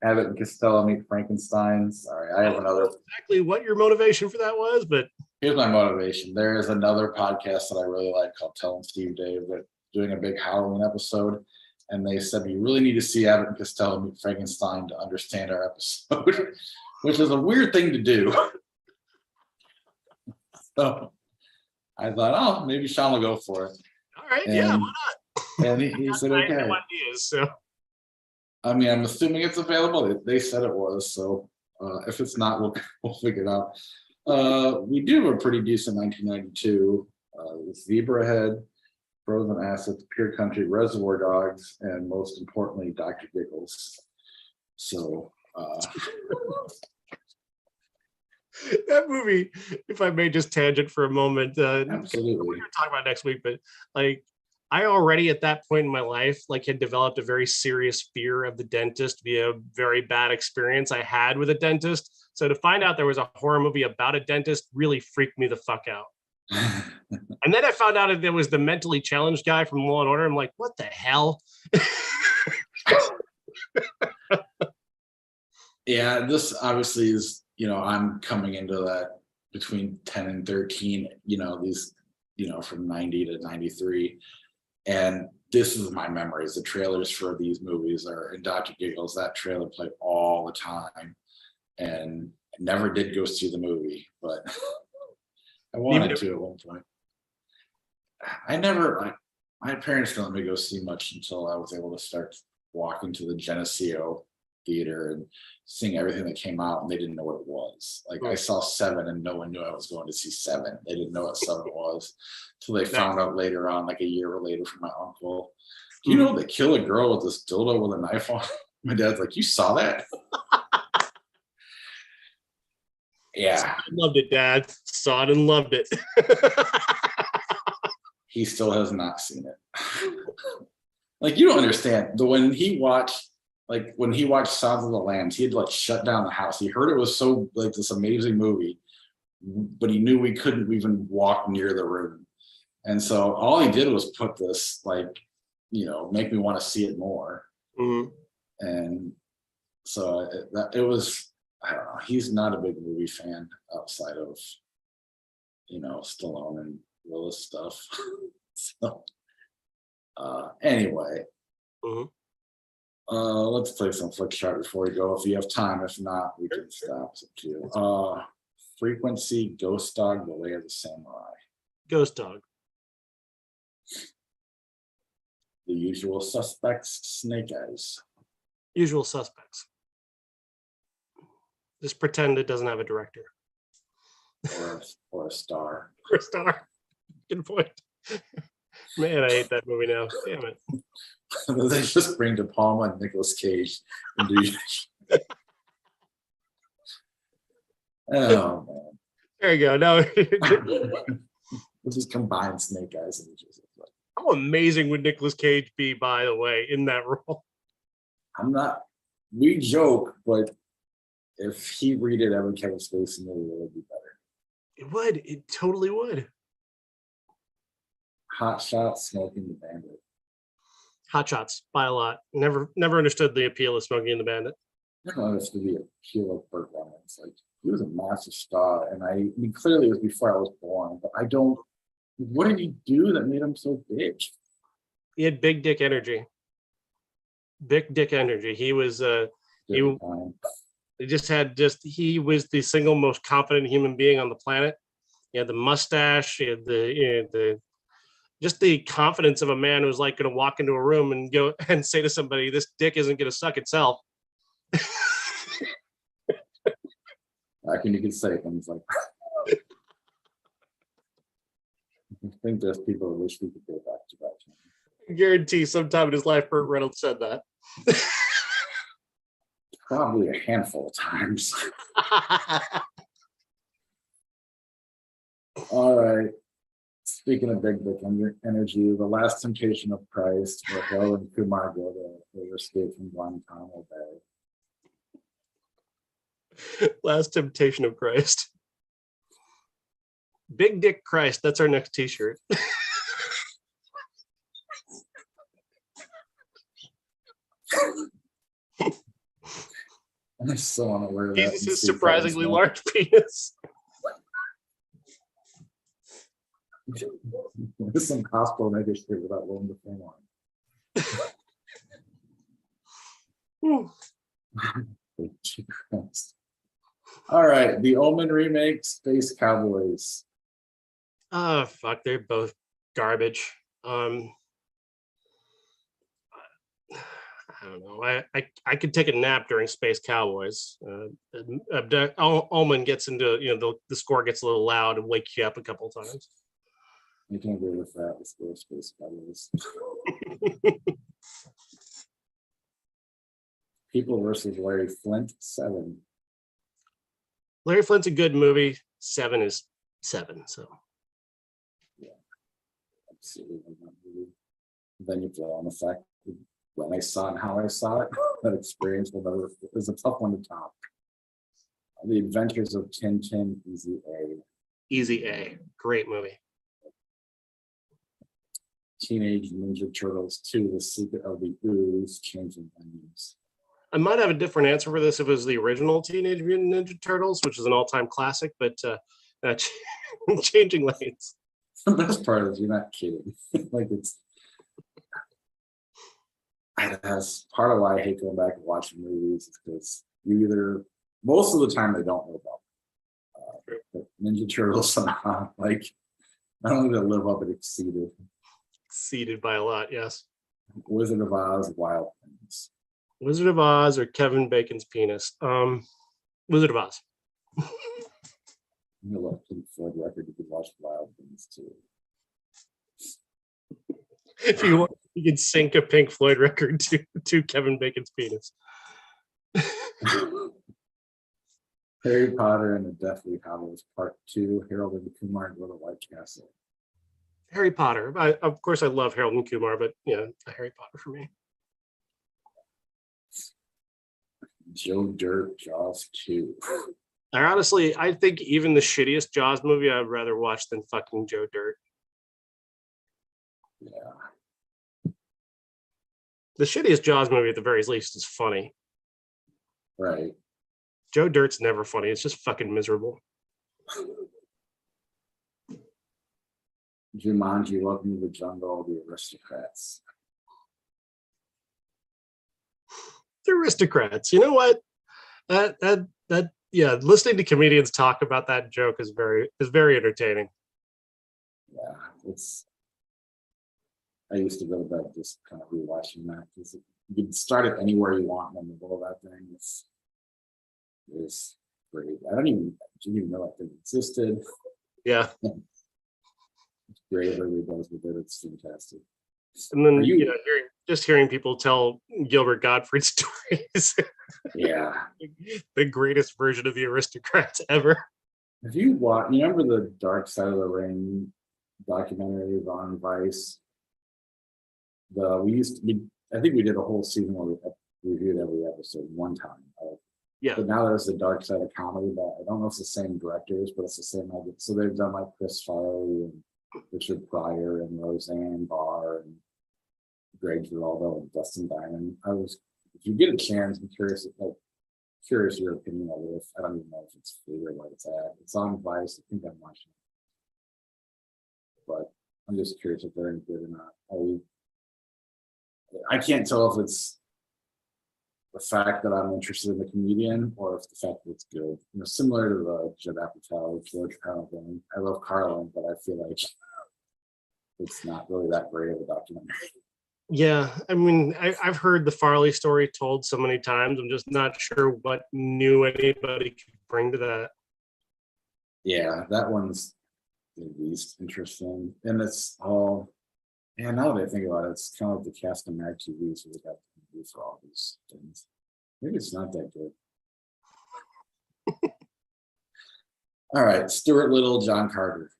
Abbott and Costello Meet Frankenstein. Sorry, I have another. Exactly what your motivation for that was, but here's my motivation. There is another podcast that I really like called Telling Steve Dave. They're doing a big Halloween episode, and they said you really need to see Abbott and Costello Meet Frankenstein to understand our episode, which is a weird thing to do. So I thought, oh, maybe Sean will go for it. All right, yeah, why not? And he said, okay. No ideas, so. I mean, I'm assuming it's available. They said it was, so if it's not, we'll figure it out. We do have a pretty decent 1992 with Zebrahead, Frozen Assets, Pure Country, Reservoir Dogs, and most importantly, Dr. Giggles. So that movie, if I may just tangent for a moment, absolutely, we're gonna talk about next week, but like, I already at that point in my life had developed a very serious fear of the dentist via a very bad experience I had with a dentist. So to find out there was a horror movie about a dentist really freaked me the fuck out. And then I found out that there was the mentally challenged guy from Law and Order. I'm like, what the hell? Yeah, this obviously is, I'm coming into that between 10 and 13, these, from 90 to 93. And this is my memories. The trailers for these movies are in Dr. Giggles. That trailer played all the time, and I never did go see the movie, but I wanted to at one point. My parents didn't let me go see much until I was able to start walking to the Geneseo Theater and seeing everything that came out, and they didn't know what it was. Like, I saw Seven and no one knew I was going to see Seven. They didn't know what Seven was until they found out later on, like a year later, from my uncle. Do you know they kill a girl with this dildo with a knife on? My dad's like, you saw that? Yeah. I loved it, Dad. Saw it and loved it. He still has not seen it. Like, you don't understand. When he watched Silence of the Lambs, he had shut down the house. He heard it was so this amazing movie, but he knew we couldn't even walk near the room. And so all he did was put this, make me want to see it more. Mm-hmm. And so it was, I don't know, he's not a big movie fan outside of, Stallone and Willis stuff. So anyway. Mm-hmm. Let's play some Flick Chart before we go. If you have time, if not, we can stop. It's up to you. Frequency, Ghost Dog, The Way of the Samurai. Ghost Dog. The Usual Suspects, Snake Eyes. Usual Suspects. Just pretend it doesn't have a director. Or a star. Or a star. Good point. Man, I hate that movie now. Damn it. They just bring De Palma and Nicolas Cage and do. Oh man. There you go. No. We'll just combine Snake Eyes and just like, How amazing would Nicolas Cage be, by the way, in that role? I'm not. We joke, but if he redid every Kevin Spacey movie, it would be better. It would. It totally would. Hot Shot, Smoking the Bandit. Hot Shots by a lot. Never understood the appeal of Smokey and the Bandit. I don't understand the appeal of Burt Reynolds. Like he was a massive star, and I mean clearly it was before I was born. But I don't. What did he do that made him so big? He had big dick energy. Big dick energy. He was. He was the single most confident human being on the planet. He had the mustache. He had the just the confidence of a man who's like going to walk into a room and go and say to somebody, "This dick isn't going to suck itself." I think you could say things like that. I think there's people who wish we could go back to that time. I guarantee sometime in his life, Burt Reynolds said that. Probably a handful of times. All right. Speaking of big dick energy, The Last Temptation of Christ, where Harold and Kumar go to their escape from Guantanamo Bay. Last Temptation of Christ. Big Dick Christ. That's our next T-shirt. I'm so unaware of that. Jesus is surprisingly large penis. There's some gospel mega shit without Willem Dafoe on. All right, the Omen remake, Space Cowboys. Oh fuck, they're both garbage. I don't know. I could take a nap during Space Cowboys. Omen gets into the score gets a little loud and wakes you up a couple of times. I can agree with that. Let's go Space Cowboys. People versus Larry Flint, 7. Larry Flint's a good movie. 7 is 7. So yeah, absolutely. Then you throw on the fact that when I saw it and how I saw it, that experience is a tough one to top. The Adventures of Tintin, Easy A. Easy A, great movie. Teenage Ninja Turtles 2, The Secret of the Ooze, Changing Onions. I might have a different answer for this if it was the original Teenage Mutant Ninja Turtles, which is an all-time classic, but Changing Lanes. The best part is you're not kidding. Like that's part of why I hate going back and watching movies, is because most of the time they don't live up. But Ninja Turtles somehow, like, not only did it live up, it exceeded. Exceeded by a lot, yes. Wizard of Oz, Wild Things. Wizard of Oz or Kevin Bacon's penis? Wizard of Oz. You know, Pink Floyd record, you could watch Wild Things too. If you want, you can sync a Pink Floyd record to Kevin Bacon's penis. Harry Potter and the Deathly Hallows Part 2, Harold and Kumar go to White Castle. Harry Potter. Of course, I love Harold and Kumar, but yeah, Harry Potter for me. Joe Dirt, Jaws 2. I think even the shittiest Jaws movie I'd rather watch than fucking Joe Dirt. Yeah. The shittiest Jaws movie at the very least is funny. Right. Joe Dirt's never funny. It's just fucking miserable. Jumanji, Welcome to the Jungle, The Aristocrats. The Aristocrats. You know what? Yeah, listening to comedians talk about that joke is very entertaining. Yeah, I used to go to bed just kind of rewatching that, because you can start it anywhere you want in the middle of that thing. It's great. I didn't even know that thing existed. Yeah. Gravely does with it. It's fantastic. And then you- hearing people tell Gilbert Gottfried stories, Yeah. the greatest version of the Aristocrats ever. Have you watched? You remember the Dark Side of the Ring documentary on Vice? I think we did a whole season where we reviewed every episode one time. Yeah. But now there's the Dark Side of Comedy, but I don't know if it's the same directors, but it's the same idea. So they've done like Chris Farley and Richard Pryor and Roseanne Barr and Greg Giraldo and Dustin Diamond. If you get a chance, I'm curious your opinion of it. I don't even know if it's free or what it's at. It's on Vice. I think I'm watching it. But I'm just curious if they're any good or not. I can't tell if it's the fact that I'm interested in the comedian or if the fact that it's good. Similar to the Judd Apatow, George Carlin thing. I love Carlin, but I feel like it's not really that great of a documentary. Yeah, I mean, I've heard the Farley story told so many times. I'm just not sure what new anybody could bring to that. Yeah, that one's the least interesting. And it's all, and now that I think about it, it's kind of like the cast of Mad TV, so they got to do for all these things. Maybe it's not that good. All right, Stuart Little, John Carter.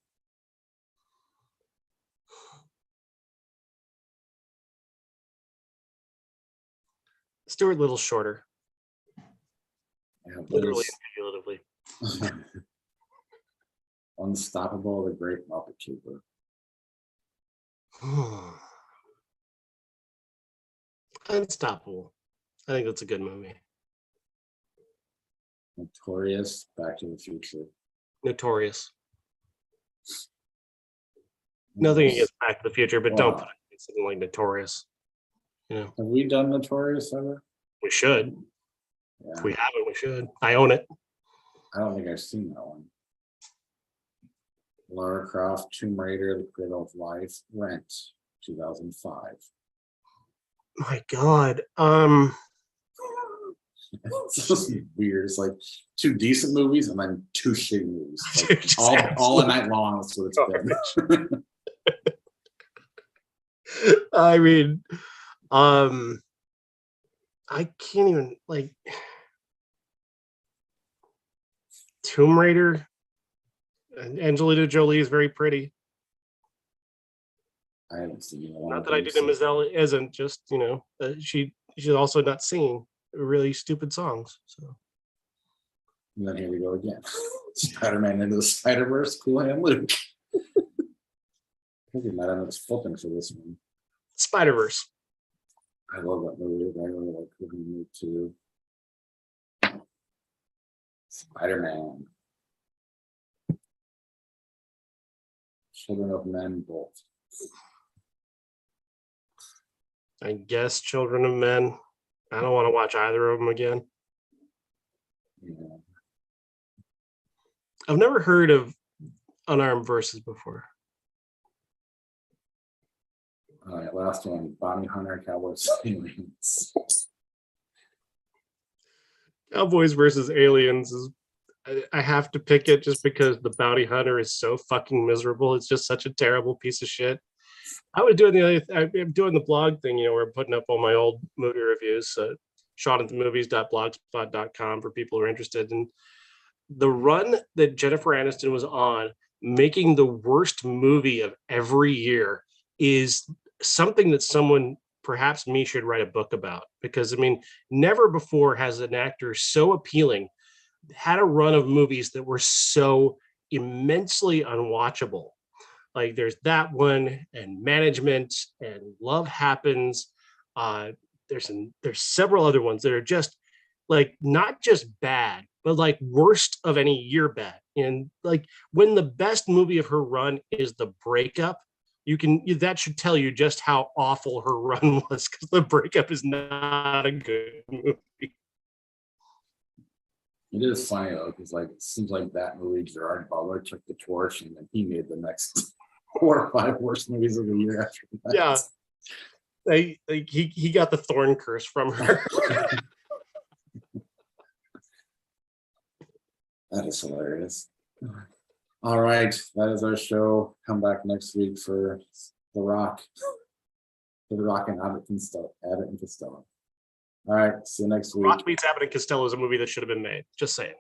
Stuart Little shorter. Yeah, Literally and figuratively. Unstoppable, the Great Muppet Keeper. Unstoppable. I think that's a good movie. Notorious, Back to the Future. Notorious. Nothing against Back to the Future, but don't put it in something like Notorious. Have we done Notorious ever? We should. Yeah. If we haven't, we should. I own it. I don't think I've seen that one. Lara Croft, Tomb Raider, The Cradle of Life, Rent, 2005. My God. It's just weird. It's like two decent movies and then two shitty movies. Like all night long. That's what it's been. I mean, I can't even Tomb Raider. And Angelina Jolie is very pretty. I haven't seen it. Not that I didn't isn't just she's also not singing really stupid songs. So. And then here we go again. Spider-Man into the Spider-Verse. Cool Hand Luke. I think we might have us flipping for this one. Spider-Verse. I love that movie. I really like Cool Hand Luke too. Spider-Man. Children of Men, both. I guess Children of Men. I don't want to watch either of them again. Yeah. I've never heard of Unarmed Verses before. All right, last one. Bounty Hunter, Cowboys, Aliens. Cowboys versus Aliens is. I have to pick it just because the bounty hunter is so fucking miserable. It's just such a terrible piece of shit. I was doing I'm doing the blog thing, where I'm putting up all my old movie reviews, shotintomovies.blogspot.com for people who are interested. And the run that Jennifer Aniston was on, making the worst movie of every year, is something that someone, perhaps me, should write a book about. Because, I mean, never before has an actor so appealing had a run of movies that were so immensely unwatchable. Like there's that one and Management and Love Happens. There's several other ones that are just not just bad, but worst of any year bad. And when the best movie of her run is The Breakup, that should tell you just how awful her run was, because The Breakup is not a good movie. It is funny though, because it seems like that movie, Gerard Butler took the torch and then he made the next 4 or 5 worst movies of the year after that. Yeah. He got the thorn curse from her. That is hilarious. All right, that is our show. Come back next week for The Rock. For The Rock and Abbott and Costello. All right, see you next week. Rock meets Abbott and Costello is a movie that should have been made. Just saying.